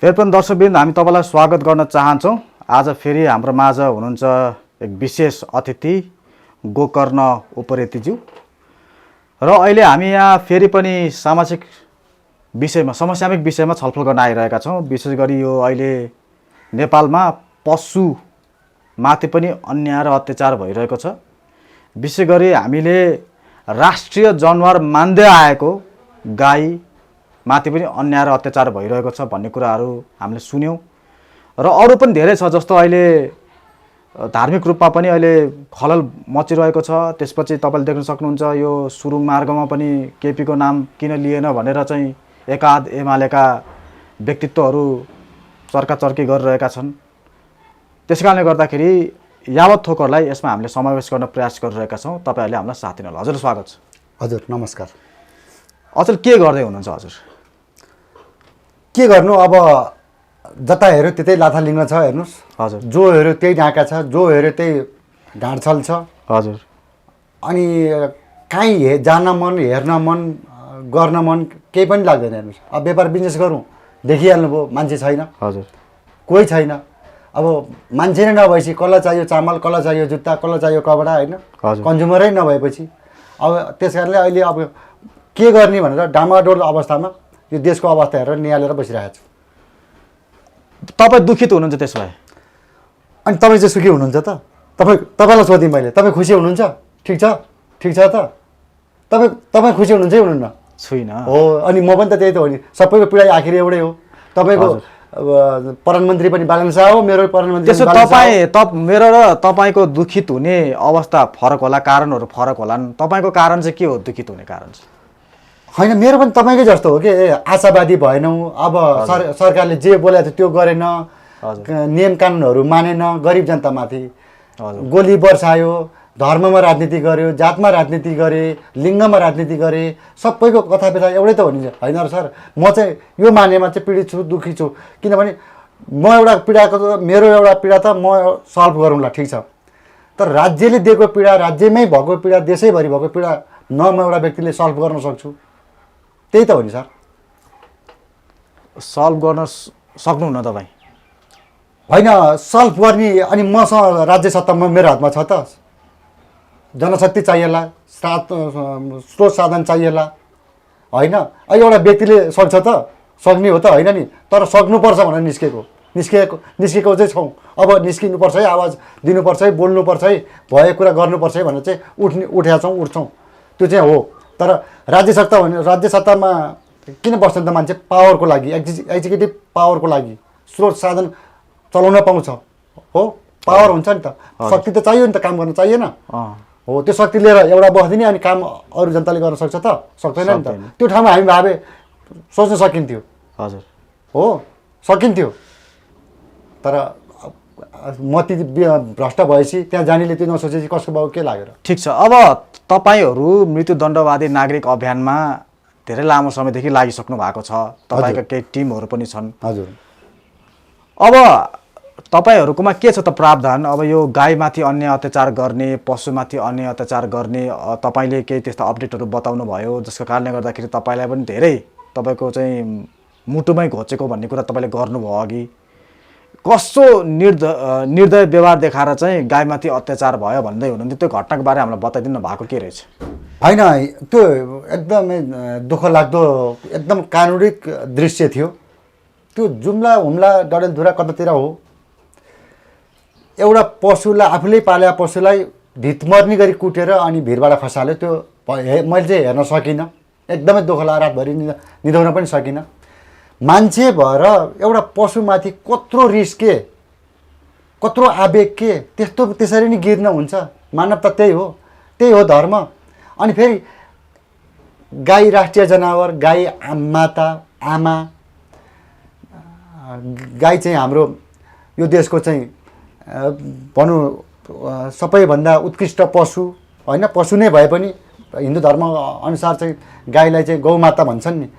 फेरि पनि दर्शकवृन्द हामी तपाईँलाई स्वागत गर्न चाहन्छौँ। आज फेरि हाम्रो माझ हुनुहुन्छ एक विशेष अतिथि गोकर्ण उप्रेतीज्यू र अहिले हामी यहाँ फेरि पनि समसामयिक विषयमा छलफल गर्न आइरहेका छौँ। विशेष गरी यो अहिले नेपालमा पशुमाथि पनि अन्याय र अत्याचार भइरहेको छ। विशेष गरी हामीले राष्ट्रिय जनावर मान्दै आएको गाई माथि पनि अन्याय र अत्याचार भइरहेको छ भन्ने कुराहरू हामीले सुन्यौँ र अरू पनि धेरै छ। जस्तो अहिले धार्मिक रूपमा पनि अहिले खलल मचिरहेको छ। त्यसपछि तपाईँले देख्न सक्नुहुन्छ यो सुरुङ मार्गमा पनि केपीको नाम किन लिएन भनेर चाहिँ एकाध एमालेका व्यक्तित्वहरू चर्काचर्की गरिरहेका छन्। त्यसै कारणले गर्दाखेरि यावत थोकहरूलाई यसमा हामीले समावेश गर्न प्रयास गरिरहेका छौँ। तपाईँहरूले हामीलाई साथ दिनु होला। हजुर स्वागत छ। हजुर नमस्कार। अचेल के गर्दै हुनुहुन्छ हजुर? के गर्नु, अब जता हेऱ्यो त्यतै लाथालिङ्ग छ। हेर्नुहोस् हजुर, जो हेऱ्यो त्यही ढाका छ, जो हेऱ्यो त्यही ढाँडछल छ। हजुर, अनि काहीँ जान मन, हेर्न मन, गर्न मन केही पनि लाग्दैन। हेर्नुहोस्, अब व्यापार बिजनेस गरौँ देखिहाल्नुभयो, मान्छे छैन। हजुर, कोही छैन। अब मान्छे नै नभएपछि कसलाई चाहियो चामल, कसलाई चाहियो जुत्ता, कसलाई चाहियो कपडा, होइन? कन्ज्युमरै नभएपछि अब त्यस कारणले अहिले अब के गर्ने भनेर डामाडोल अवस्थामा यो देशको अवस्था हेरेर निहालेर बसिरहेको छु। तपाईँ दुखित हुनुहुन्छ त्यसो भए? अनि तपाईँ चाहिँ सुखी हुनुहुन्छ त? तपाईँलाई सोधेँ मैले, तपाईँ खुसी हुनुहुन्छ? ठिक छ, ठिक छ त? तपाईँ खुसी हुनुहुन्छ कि हुनुहुन्न? छुइनँ। हो, अनि म पनि त त्यही त हो नि। सबैको पीडा आखिर एउटै हो। तपाईँको प्रधानमन्त्री पनि बालन शाह हो, मेरो प्रधानमन्त्री। त्यसो मेरो र तपाईँको दुखित हुने अवस्था फरक होला, कारणहरू फरक होलान्। तपाईँको कारण चाहिँ के हो दुखित हुने कारण चाहिँ? होइन, मेरो पनि तपाईँकै जस्तो हो कि आशावादी भएनौँ। अब सरकारले जे बोलेको थियो त्यो गरेन, नियम कानुनहरू मानेन, गरिब जनतामाथि गोली बर्सायो, धर्ममा राजनीति गर्यो, जातमा राजनीति गरे, लिङ्गमा राजनीति गरे। सबैको कथा व्यथा एउटै त हो नि, होइन र सर? म चाहिँ यो मानेमा चाहिँ पीडित छु, दुःखी छु। किनभने म एउटा पीडाको, मेरो एउटा पीडा त म सल्भ गरौँला, ठिक छ। तर राज्यले दिएको पीडा, राज्यमै भएको पीडा, देशैभरि भएको पीडा न म एउटा व्यक्तिले सल्भ गर्न सक्छु। त्यही त हो नि सर। सल्भ गर्न सक्नुहुन्न तपाईँ? होइन, सल्भ गर्ने अनि मसँग राज्य सत्तामा मेरो हातमा छ त। जनशक्ति चाहिएला, स्रोत साधन चाहिएला, होइन? एउटा व्यक्तिले सक्छ त, सक्ने हो त, होइन नि? तर सक्नुपर्छ भनेर निस्केको चाहिँ छौँ। अब निस्किनुपर्छ है, आवाज दिनुपर्छ है, बोल्नुपर्छ है, भएको कुरा गर्नुपर्छ है भनेर चाहिँ उठेका छौँ, उठ्छौँ। त्यो चाहिँ हो। तर राज्य सत्तामा किन बस्छ त मान्छे? पावरको लागि, एक्जिक्युटिभ पावरको लागि, स्रोत साधन चलाउन पाउँछ। हो, पावर हुन्छ नि त, शक्ति त चाहियो नि त, काम गर्न चाहिएन? हो, त्यो शक्ति लिएर एउटा बस्दिने अनि काम अरू जनताले गर्न सक्छ त? सक्दैन नि त। त्यो ठाउँमा हामी भावे सोच्न सकिन्थ्यो। हजुर, हो, सकिन्थ्यो। तर मती भ्रष्ट भएपछि त्यहाँ जानेले त्यो नसोचेपछि कसको बाउ के लागेर? ठिक छ। अब तपाईँहरू मृत्युदण्डवादी नागरिक अभियानमा धेरै लामो समयदेखि लागिसक्नु भएको छ। तपाईँका केही टिमहरू पनि छन्। हजुर। अब तपाईँहरूकोमा के छ त प्रावधान? अब यो गाईमाथि अन्याय अत्याचार गर्ने, पशुमाथि अन्याय अत्याचार गर्ने, तपाईँले केही त्यस्ता अपडेटहरू बताउनु भयो, जसको कारणले गर्दाखेरि तपाईँलाई पनि धेरै तपाईँको चाहिँ मुटुमै घोचेको भन्ने कुरा तपाईँले गर्नुभयो अघि। कस्तो निर्दय व्यवहार देखाएर चाहिँ गाईमाथि अत्याचार भयो भन्दै हुनुहुन्थ्यो। त्यो घटनाको बारे हामीलाई बताइदिनु भएको के रहेछ? होइन, त्यो एकदमै दुःख लाग्दो, एकदम कानुनिक दृश्य थियो। त्यो जुम्ला हुम्ला डडेलधुरा कतातिर हो, एउटा पशुलाई, आफूले पालेका पशुलाई भितमर्नी गरी कुटेर अनि भिरबाट खसाल्यो। त्यो मैले चाहिँ हेर्न सकिनँ। एकदमै दुःख लाग्यो, रातभरि निदाउन पनि सकिनँ। मान्छे भएर एउटा पशुमाथि कत्रो रिस के, कत्रो आवेग के, त्यसरी नै गिर्न हुन्छ? मानवता त्यही हो धर्म। अनि फेरि गाई राष्ट्रिय जनावर, गाई माता, आमा, गाई चाहिँ हाम्रो यो देशको चाहिँ भनौँ सबैभन्दा उत्कृष्ट पशु, होइन? पशु नै भए पनि हिन्दू धर्म अनुसार चाहिँ गाईलाई चाहिँ गौमाता भन्छन् नि।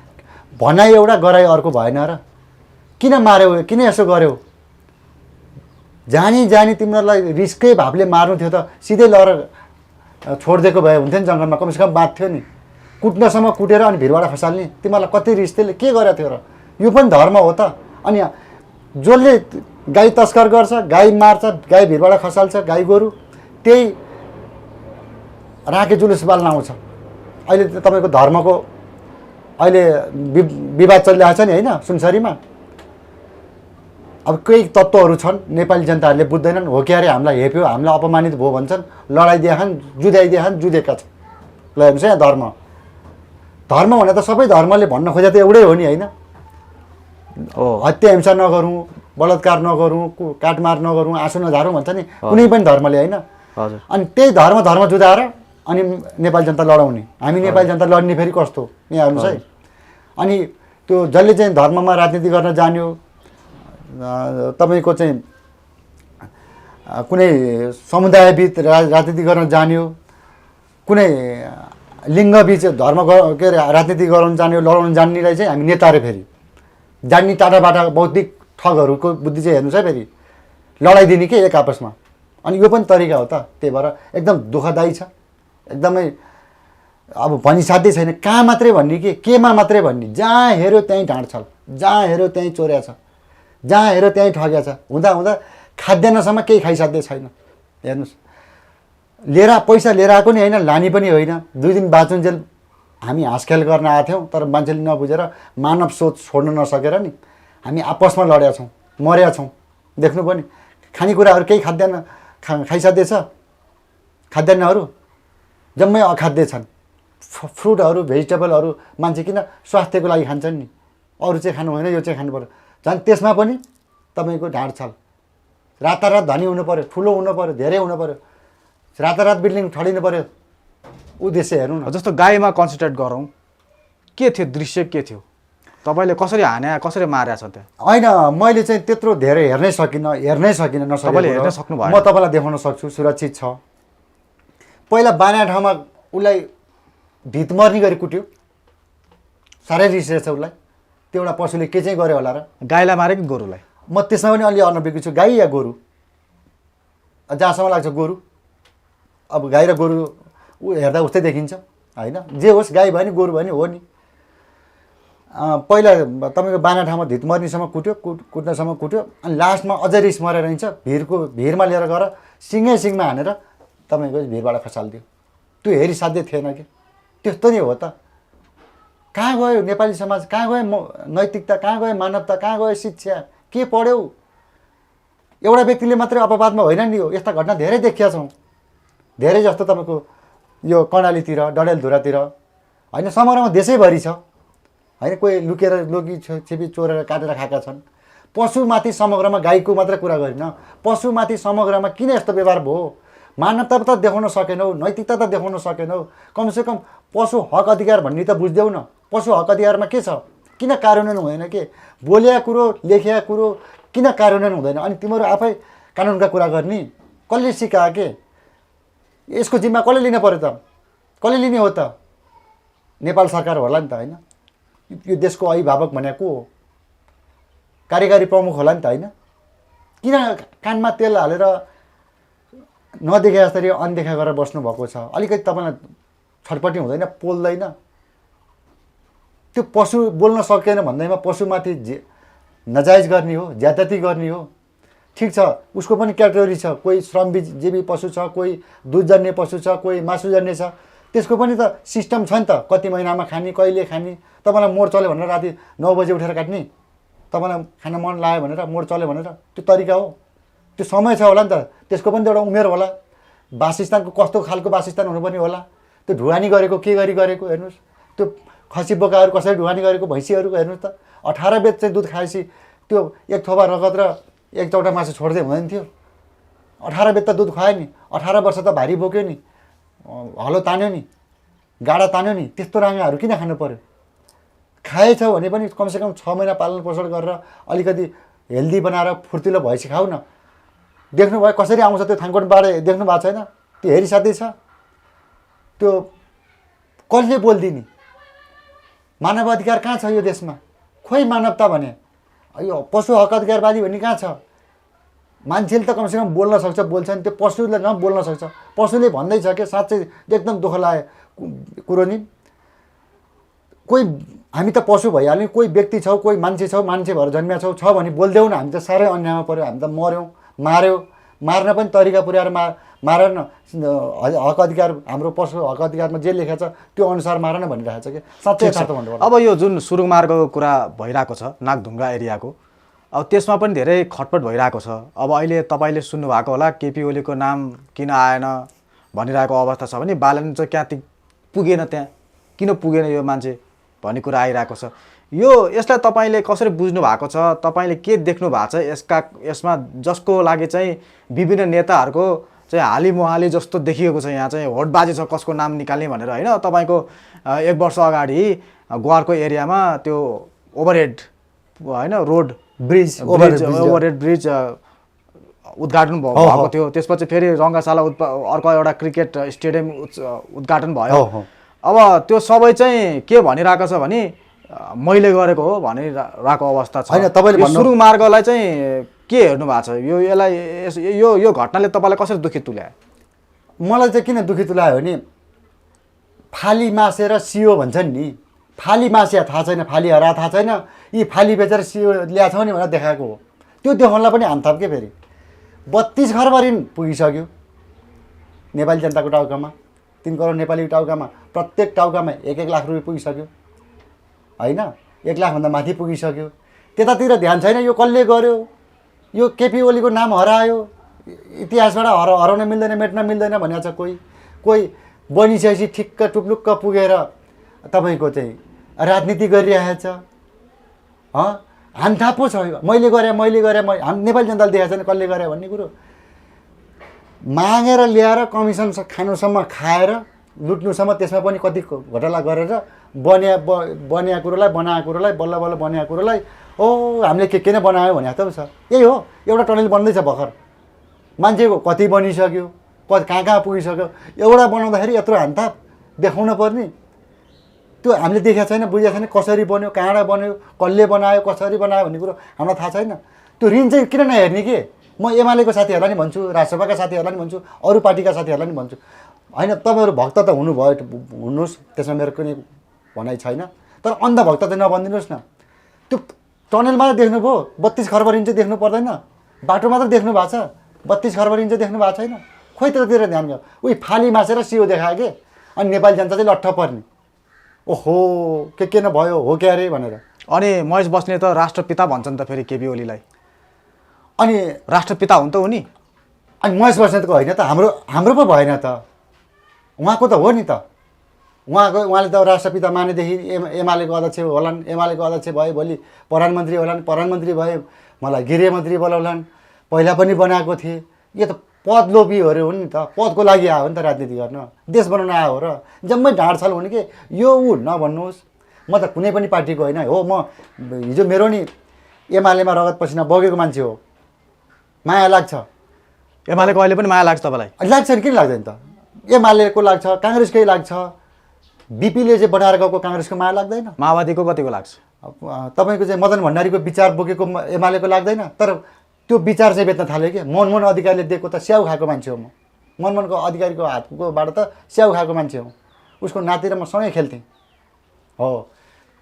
भनाइ एउटा गराइ अर्को भएन र? किन मार्यौ, किन यसो गर्यौ? जानी तिमीहरूलाई रिसकै भावले मार्नु थियो त सिधै लगेर छोडिदिएको भए हुन्थ्यो नि, जङ्गलमा कमसेकम बाँच्थ्यो नि। कुट्नसम्म कुटेर अनि भिरबाट खसाल्ने, तिमीहरूलाई कति रिस, त्यसले के गरेको थियो र? यो पनि धर्म हो त? अनि जसले गाई तस्कर गर्छ, गाई मार्छ, गाई भिरबाट खसाल्छ, गाई गोरु, त्यही राखे जुलुस बाल्न आउँछ। अहिले त तपाईँको धर्मको अहिले विवाद चलिरहेको छ नि होइन सुनसरीमा। अब केही तत्त्वहरू छन् नेपाली जनताहरूले बुझ्दैनन्, हो कि अरे हामीलाई हेप्यो, हामीलाई अपमानित भयो भन्छन्, लडाइदिएछन्, जुधाइदिएछन्, जुधेका छन्। ल हेर्नुहोस् यहाँ धर्म भने त सबै धर्मले भन्न खोजे त एउटै हो नि होइन। हत्या हिंसा नगरौँ, बलात्कार नगरौँ, काटमार नगरौँ, आँसु नझारौँ भन्छ नि कुनै पनि धर्मले होइन। अनि त्यही धर्म जुधाएर अनि नेपाली जनता लडाउने, हामी नेपाली जनता लड्ने फेरि कस्तो यहाँ हेर्नुहोस् है। अनि त्यो जसले चाहिँ धर्ममा राजनीति गर्न जान्यो, तपाईँको चाहिँ कुनै समुदायबिच राजनीति गर्न जान्यो, कुनै लिङ्गबिच धर्म के अरे राजनीति गराउन जान्यो, लडाउन जान्नेलाई चाहिँ हामी नेता रे फेरि जान्ने टाढाबाट बौद्धिक ठगहरूको बुद्धि चाहिँ हेर्नुहोस् है फेरि लडाइदिने के एक आपसमा। अनि यो पनि तरिका हो त, त्यही भएर एकदम दुःखदायी छ एकदमै। अब भनी साध्यै छैन, कहाँ मात्रै भन्ने कि केमा मात्रै भन्ने, जहाँ हेऱ्यो त्यहीँ ढाँड छ, जहाँ हेऱ्यो त्यहीँ चोर्या छ, जहाँ हेऱ्यो त्यहीँ ठग्या छ, हुँदा हुँदा खाद्यान्नसम्म केही खाइसाध्यै छैन। हेर्नुहोस् लिएर पैसा लिएर आएको नि होइन, लाने पनि होइन। 2 दिन बाँचुन्जेल हामी हाँसखेल गर्न आएको थियौँ, तर मान्छेले नबुझेर मानव सोच छोड्न नसकेर नि हामी आपसमा लडेका छौँ, मरेका छौँ। देख्नु पनि खानेकुराहरू केही खाद्यान्न खाइसाध्यै छ, खाद्यान्नहरू जम्मै अखाद्य छन्। फ्रुटहरू भेजिटेबलहरू मान्छे किन स्वास्थ्यको लागि खान्छन् नि, अरू चाहिँ खानु होइन, यो चाहिँ खानु पर्यो। झन् त्यसमा पनि तपाईँको ढाँड छल, रातारात धनी हुनु पऱ्यो, ठुलो हुनु पऱ्यो, धेरै हुनु पऱ्यो, रातारात बिल्डिङ ठडिनु पऱ्यो, उद्देश्य हेर्नु न। जस्तो गाईमा कन्सन्ट्रेट गरौँ, के थियो दृश्य, के थियो तपाईँले कसरी हाने कसरी मारेको छ त्यहाँ? होइन मैले चाहिँ त्यत्रो धेरै हेर्नै सकिनँ तपाईँले हेर्न सक्नु भयो? म तपाईँलाई देखाउन सक्छु, सुरक्षित छ। पहिला बाना ठाउँमा उसलाई भितमर्नी गरी कुट्यो, साह्रै रिस रहेछ उसलाई। त्यो एउटा पशुले के चाहिँ गर्यो होला र? गाईलाई मारे कि गोरुलाई? म त्यसमा पनि अलि अनभिज्ञ छु, गाई या गोरु जहाँसम्म लाग्छ गोरु। अब गाई र गोरु हेर्दा उस्तै देखिन्छ होइन, जे होस् गाई भयो नि गोरु भयो नि हो नि। पहिला तपाईँको बाना ठाउँमा भितमर्नीसम्म कुट्यो, कुट्नसम्म कुट्यो, अनि लास्टमा अझै रिस मरेर हिँड्छ, भिरमा लिएर गएर सिङमा हानेर तपाईँको भिरबाट खसालिदियो। त्यो हेरी साध्य थिएन कि, त्यस्तो नै हो त। कहाँ गयो नेपाली समाज, कहाँ गयो नैतिकता, कहाँ गयो मानवता, कहाँ गयो शिक्षा, के पढ्यौ? एउटा व्यक्तिले मात्रै अपवादमा होइन नि, हो यस्ता घटना धेरै देखिया छौँ। धेरै जस्तो तपाईँको यो कर्णालीतिर, डडेलधुरातिर होइन, समग्रमा देशैभरि छ होइन। कोही लुकेर लोकी छिपी चोरेर काटेर खाएका छन्। पशुमाथि समग्रमा गाईको मात्रै कुरा गरिन, पशुमाथि समग्रमा किन यस्तो व्यवहार भयो? मानवता त देखाउन सकेनौ, नैतिकता त देखाउन सकेनौ, कमसेकम पशु हक अधिकार भन्ने त बुझ्देऊ न। पशु हक अधिकारमा के छ? किन कार्यान्वयन हुँदैन के? बोलेका कुरो लेखेका कुरो किन कार्यान्वयन हुँदैन? अनि तिमीहरू आफै कानुनका कुरा गर्ने कसले सिकायो के? यसको जिम्मा कसले लिन पर्यो त? कसले लिने हो त? नेपाल सरकार होला नि त होइन। यो देशको अभिभावक भनेको हो, कार्यकारी प्रमुख होला नि त होइन। किन कानमा तेल हालेर नदेखे जसरी अनदेखा गरेर बस्नुभएको छ? अलिकति तपाईँलाई छटपट्टि हुँदैन? पोल्दैन? त्यो पशु बोल्न सकेन भन्दैमा पशुमाथि नजायज गर्ने हो, ज्यादती गर्ने हो। ठिक छ, उसको पनि क्याटेगोरी छ, कोही श्रमजीवी पशु छ, कोही दुधजन्य पशु छ, कोही मासुजन्य छ। त्यसको पनि त सिस्टम छ नि त, कति महिनामा खाने, कहिले खाने। तपाईँलाई मोड चल्यो भनेर राति 9 बजे उठेर काट्ने, तपाईँलाई खान मन लाग्यो भनेर मोड चल्यो भनेर त्यो तरिका हो? त्यो समय छ होला नि त, त्यसको पनि त एउटा उमेर होला, वासस्थानको कस्तो खालको वासस्थान हुनुपर्ने होला। त्यो ढुवानी गरेको के गरी गरेको हेर्नुहोस्, त्यो खसी बोकाहरू कसरी ढुवानी गरेको, भैँसीहरूको हेर्नुहोस् त। 18 बेद चाहिँ दुध खाएपछि त्यो एक थोपा रगत र एक चौटा मासु छोड्दै हुँदैन थियो? 18 बेद त दुध खुवायो नि, 18 वर्ष त भारी बोक्यो नि, हलो तान्यो नि, गाडा तान्यो नि, त्यस्तो राङ्गाहरू किन खानु पर्यो? खाएछ भने पनि कमसेकम 6 महिना पालन पोषण गरेर अलिकति हेल्दी बनाएर फुर्तिलो भएपछि खाऊ न। देख्नुभयो कसरी आउँछ त्यो थाङकोटबाट, देख्नु भएको छैन? त्यो हेरिसाध्यै छ। त्यो कसले बोलिदिने? मानव अधिकार कहाँ छ यो देशमा? खोइ मानवता भने, यो पशु हक अधिकारवादी भन्ने कहाँ छ? मान्छेले त कमसेकम बोल्न सक्छ, बोल्छ नि, त्यो पशुले बोल्न सक्छ। पशुले भन्दैछ कि साँच्चै एकदम दुःख लाग्यो कुरो नि, कोही हामी त पशु भइहाल्यौँ, कोही व्यक्ति छौँ, कोही मान्छे छौँ, मान्छे भएर जन्मिया छौँ छ भने बोल्दैनौँ न, हामी त साह्रै अन्यायमा पऱ्यो, हामी त मऱ्यौँ, मार्न पनि तरिका पुर्याएर मारेर न हक अधिकार, हाम्रो पशु हक अधिकारमा जे लेखेको छ त्यो अनुसार मार न भनिरहेको छ कि साँच्चै यथार्थ भन्नु। अब यो जुन सुरुङ मार्गको कुरा भइरहेको छ नागढुङ्गा एरियाको, अब त्यसमा पनि धेरै खटपट भइरहेको छ। अब अहिले तपाईँले सुन्नुभएको होला केपी ओलीको नाम किन आएन भनिरहेको अवस्था छ भने बालन चाहिँ क्या पुगेन, त्यहाँ किन पुगेन यो मान्छे भन्ने कुरा आइरहेको छ। यसलाई तपाईँले कसरी बुझ्नु भएको छ, तपाईँले के देख्नु भएको छ यसमा जसको लागि चाहिँ विभिन्न नेताहरूको चाहिँ हाली मुहाली जस्तो देखिएको छ, यहाँ चाहिँ होडबाजी छ कसको नाम निकाल्ने भनेर होइन। तपाईँको 1 वर्ष अगाडि ग्वारको एरियामा त्यो ओभरहेड होइन रोड ओभरहेड ब्रिज उद्घाटन भएको थियो, त्यसपछि फेरि रङ्गशाला अर्को एउटा क्रिकेट स्टेडियम उद्घाटन भयो। अब त्यो सबै चाहिँ के भनिरहेको छ भने मैले गरेको हो भनिरहेको अवस्था छ। सुरुङ मार्गलाई चाहिँ के हेर्नु भएको छ, यो घटनाले तपाईँलाई कसरी दुखित तुल्यायो? मलाई चाहिँ किन दुखित तुल्यायो भने फाली मासेर सियो भन्छन् नि, फाली मासिया थाहा छैन, फाली हरा थाहा छैन, यी फाली बेचेर सियो ल्याएको नि भनेर देखाएको हो। त्यो देखाउनलाई पनि हामथाप के फेरि 32 खर्ब ऋण पुगिसक्यो नेपाली जनताको टाउकामा, 3 करोड नेपाली टाउकामा, प्रत्येक टाउकामा 1-1 लाख रुपियाँ पुगिसक्यो होइन, 1 लाखभन्दा माथि पुगिसक्यो। त्यतातिर ध्यान छैन, यो कसले गर्यो, यो केपी ओलीको नाम हरायो, इतिहासबाट हराउन मिल्दैन, मेट्न मिल्दैन भनेको छ। कोही बनिसकेपछि ठिक्क टुप्लुक्क पुगेर तपाईँको चाहिँ राजनीति गरिरहेको छ। हामथाप पो छ, मैले गरेँ नेपाली जनताले देखाएको छैन कसले गरे भन्ने कुरो। मागेर ल्याएर कमिसन खानुसम्म खाएर लुट्नुसम्म, त्यसमा पनि कति घोटाला गरेर बनाएको कुरोलाई बल्ल बल्ल बनाएको कुरोलाई हामीले के नै बनायो भने त छ। यही हो, एउटा टनल बन्दैछ भर्खर, मान्छेको कति बनिसक्यो, कहाँ पुगिसक्यो, एउटा बनाउँदाखेरि यत्रो हामथाप देखाउन पर्ने, त्यो हामीले देखेको छैन, बुझेको छैन, कसरी बन्यो, कहाँबाट बन्यो, कसले बनायो, कसरी बनायो भन्ने कुरो हामीलाई थाहा छैन। त्यो ऋण चाहिँ किन नहेर्ने के, म एमालेको साथीहरूलाई नि भन्छु, राजसभाका साथीहरूलाई नि भन्छु, अरू पार्टीका साथीहरूलाई नि भन्छु, होइन तपाईँहरू भक्त त हुनुहोस्, त्यसमा मेरो कुनै भनाइ छैन, तर अन्धभक्त चाहिँ नबनिदिनुहोस् न। त्यो टनल मात्रै देख्नुभयो, 32 खर्ब ऋण चाहिँ देख्नु पर्दैन, बाटो मात्र देख्नु भएको छ, 32 खर्ब ऋण चाहिँ देख्नु भएको छैन। खोइ त्यतातिर ध्यान गयो, उही फाली मासेर सियो देखायो कि, अनि नेपाली जनता चाहिँ लट्ठ पर्ने, ओहो के न भयो हो क्या अरे भनेर। अनि महेश बस्नेत त राष्ट्रपिता भन्छन् त फेरि केपी ओलीलाई, अनि राष्ट्रपिता हुन् त उनी, अनि महेश बस्नेतको होइन त, हाम्रो पो भएन त, उहाँको त हो नि त। उहाँले त राष्ट्रपिता मानेदेखि एमालेको अध्यक्ष होलान्, एमालेको अध्यक्ष भए भोलि प्रधानमन्त्री होलान्, प्रधानमन्त्री भए मलाई गृहमन्त्री बोलाउलान्, पहिला पनि बनाएको थिएँ। यो त पद लोभीहरू हुन् नि त, पदको लागि आयो नि त राजनीति गर्न, देश बनाउन आयो हो र, जम्मै ढाँडछल हुने कि यो नभन्नुहोस्। म त कुनै पनि पार्टीको होइन हो, म हिजो मेरो नि एमालेमा रगत पसिना बगेको मान्छे हो, माया लाग्छ। एमालेको अहिले पनि माया लाग्छ तपाईँलाई? लाग्छ नि, किन लाग्दैन त, एमालेको लाग्छ, काङ्ग्रेसकै लाग्छ, बिपीले चाहिँ बनाएर गएको काङ्ग्रेसको माया लाग्दैन, माओवादीको कतिको लाग्छ, तपाईँको चाहिँ मदन भण्डारीको विचार बोकेको एमालेको लाग्दैन। तर त्यो विचार चाहिँ बेच्न थाल्यो कि मनमोहन अधिकारीले दिएको त स्याउ खाएको मान्छे हो म, मनमोहनको अधिकारीको हातकोबाट त स्याउ खाएको मान्छे हो, उसको नाति र म सँगै खेल्थेँ हो।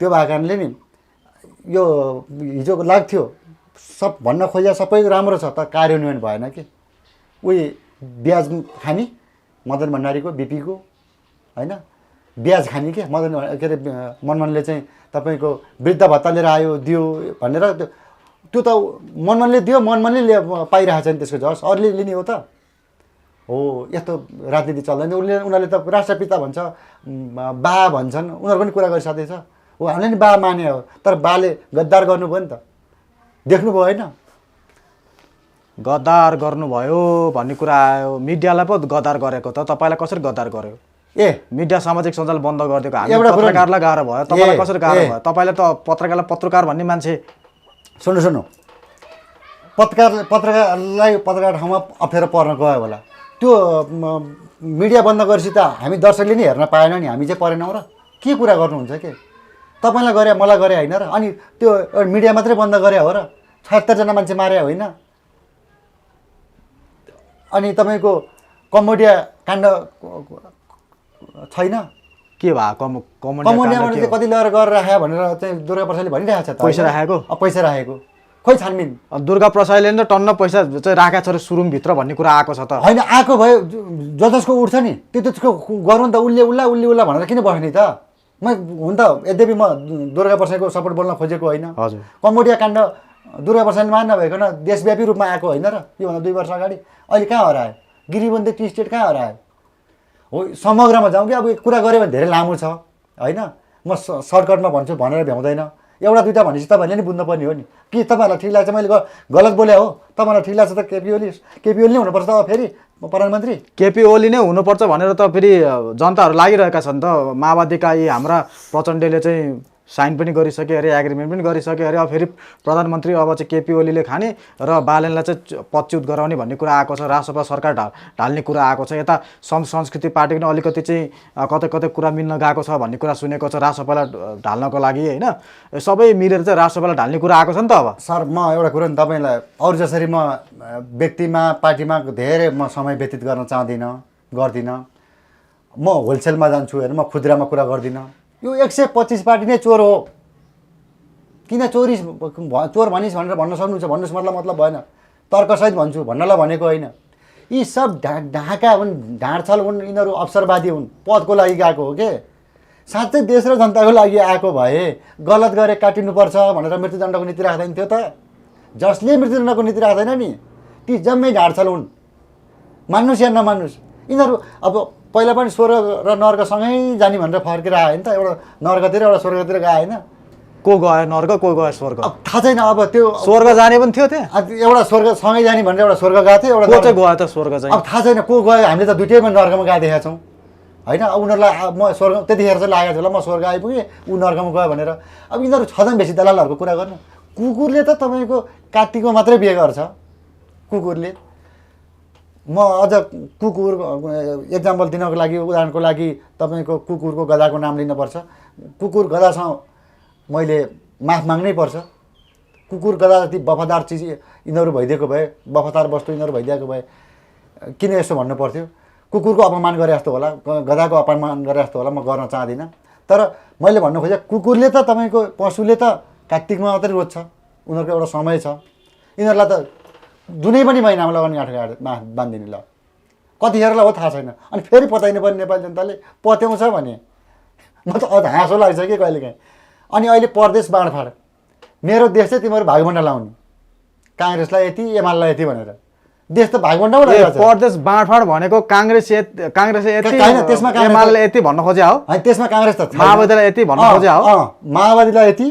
त्यो भएको कारणले नि यो हिजो लाग्थ्यो सब भन्न खोजेको सबै राम्रो छ, तर कार्यान्वयन भएन कि। उही ब्याज खाने मदन भण्डारीको बिपीको होइन, ब्याज खाने के के अरे मनमोहनले चाहिँ तपाईँको वृद्ध भत्ता लिएर आयो दियो भनेर, त्यो त मनमोहनले दियो, मनमोहनले पाइरहेको छ नि, त्यसको जस अरूले लिने हो त हो। यस्तो राजनीति चल्दैन, उनीहरूले त राष्ट्रपिता भन्छ, बा भन्छन्, उनीहरूको पनि कुरा गरिसकेको छ हो, हामीले नि बा माने हो, तर बाले गद्दार गर्नुभयो नि त, देख्नुभयो होइन, गद्दार गर्नुभयो भन्ने कुरा आयो। मिडियालाई पो गद्दार गरेको त, तपाईँलाई कसरी गद्दार गर्यो? मिडिया सामाजिक सञ्जाल बन्द गरिदिएको हामी पत्रकारलाई गाह्रो भयो, तपाईँलाई कसरी गाह्रो भयो? तपाईँले त पत्रकार भन्ने मान्छे, सुन्नु पत्रकारलाई पत्रकार ठाउँमा अप्ठ्यारो पर्न गयो होला, त्यो मिडिया बन्द गरेपछि त हामी दर्शकले नि हेर्न पाएन नि, हामी चाहिँ परेनौँ र के कुरा गर्नुहुन्छ के? तपाईँलाई गरे मलाई गरे होइन र, अनि त्यो मिडिया मात्रै बन्द गरे हो र, 76 जना मान्छे मारे होइन, अनि तपाईँको कम्बोडिया काण्ड छैन, के भयो कमुनियाबाट चाहिँ कति लगेर गरेर राख्यो भनेर चाहिँ दुर्गा प्रसादले भनिरहेको छ त पैसा राखेको पैसा राखेको खोइ छानबिन दुर्गा प्रसादले नि त टन्न पैसा चाहिँ राखेको छ सुरुङभित्र भन्ने कुरा आएको छ त होइन आएको भयो जसको उठ्छ नि त्यसको गरौँ त उसले भनेर किन बस्ने त हुन त यद्यपि म दुर्गा प्रसादको सपोर्ट बोल्न खोजेको होइन हजुर कम्बोडिया काण्ड दुर्गा प्रसादले मान नभइकन देशव्यापी रूपमा आएको होइन र योभन्दा 2 वर्ष अगाडि अहिले कहाँ हरायो गिरिबन्दी टी स्टेट कहाँ हरायो हो समग्रमा जाउँ कि अब कुरा गऱ्यो भने धेरै लामो छ होइन म सर्टकटमा भन्छु भनेर भ्याउँदैन एउटा दुईवटा भनेपछि तपाईँहरूले नि बुझ्नुपर्ने हो नि कि तपाईँहरूलाई ठिक लाग्छ मैले गलत बोले हो तपाईँहरूलाई ठिक लाग्छ त केपी ओली नै हुनुपर्छ त फेरि प्रधानमन्त्री केपी ओली नै हुनुपर्छ भनेर त फेरि जनताहरू लागिरहेका छन् त माओवादीका यी हाम्रा प्रचण्डले चाहिँ साइन पनि गरिसके अरे एग्रिमेन्ट पनि गरिसके अरे अब फेरि प्रधानमन्त्री अब चाहिँ केपी ओलीले खाने र बालनलाई चाहिँ पदच्युत गराउने भन्ने कुरा आएको छ राष्ट्रसभा सरकार ढाल्ने कुरा आएको छ यता संस्कृति पार्टी पनि अलिकति चाहिँ कतै कतै कुरा मिल्न गएको छ भन्ने कुरा सुनेको छ राष्ट्रसभालाई ढाल्नको लागि होइन सबै मिलेर चाहिँ राष्ट्रसभालाई ढाल्ने कुरा आएको छ नि त अब सर म एउटा कुरा नि तपाईँलाई अरू जसरी म व्यक्तिमा पार्टीमा धेरै म समय व्यतीत गर्न गर्दिनँ म होलसेलमा जान्छु हेर्नु म खुद्रामा कुरा गर्दिनँ यो 125 पार्टी नै चोर हो किन चोर भनिस् भनेर भन्न सक्नुहुन्छ भन्नुहोस् मतलब भएन तर्कसहित भन्छु भन्नलाई भनेको होइन यी सब ढाका हुन् ढाँडछल हुन् यिनीहरू अवसरवादी हुन् पदको लागि गएको हो के साँच्चै देश र जनताको लागि आएको भए गलत गरे काटिनुपर्छ भनेर मृत्युदण्डको नीति राख्दैन थियो त जसले मृत्युदण्डको नीति राख्दैन नि ती जम्मै ढाँडछल हुन् मान्नुहोस् या नमान्नुहोस् यिनीहरू अब पहिला पनि स्वर्ग र नर्कसँगै जाने भनेर फर्केर आयो नि त एउटा नर्कतिर एउटा स्वर्गतिर गयो होइन को गयो नर्क को गयो स्वर्ग अब थाहा छैन अब त्यो स्वर्ग जाने पनि थियो त्यहाँ एउटा स्वर्गसँगै जाने भनेर एउटा स्वर्ग गएको थियो को चाहिँ गयो त स्वर्ग चाहिँ अब थाहा छैन को गयो हामीले त दुइटैमा नर्कमा गएको देखेका छौँ होइन अब उनीहरूलाई म स्वर्ग त्यतिखेर चाहिँ लागेको थियो ल म स्वर्ग आइपुगेँ ऊ नर्कमा गयो भनेर अब यिनीहरू छँदैन बेसी दलालहरूको कुरा गर्नु कुकुरले त तपाईँको कात्तिकमा मात्रै बिहे गर्छ कुकुरले म अझ कुकुर एक्जाम्पल दिनको लागि उदाहरणको लागि तपाईँको कुकुरको गधाको नाम लिनुपर्छ कुकुर गधासँग मैले माफ माग्नै पर्छ कुकुर गधा जति वफादार चिज यिनीहरू भइदिएको भए वफादार वस्तु यिनीहरू भइदिएको भए किन यसो भन्नु पर्थ्यो कुकुरको अपमान गरे जस्तो होला गधाको अपमान गरे जस्तो होला म गर्न चाहदिनँ तर मैले भन्नु खोजेँ कुकुरले त तपाईँको पशुले त कात्तिकमा मात्रै रोज्छ उनीहरूको एउटा समय छ यिनीहरूलाई त जुनै पनि महिनामा लगाउने गाँठो बाँधिदिने ल कतिखेरलाई हो थाहा छैन अनि फेरि पताइनु पर्ने नेपाली जनताले पत्याउँछ भने म त अझ हाँसो लाग्छ कि कहिलेकाहीँ अनि अहिले परदेश बाँडफाँड मेरो देश चाहिँ तिमीहरू भागभण्डा लाउने काङ्ग्रेसलाई यति एमालेलाई यति भनेर देश त भागभण्डामा लागिरहेको छ परदेश बाँडफाँड भनेको काङ्ग्रेस यति त्यसमा एमालेले यति भन्न खोजे हो होइन त्यसमा काङ्ग्रेस त माओवादीलाई यति भन्न खोजे हो माओवादीलाई यति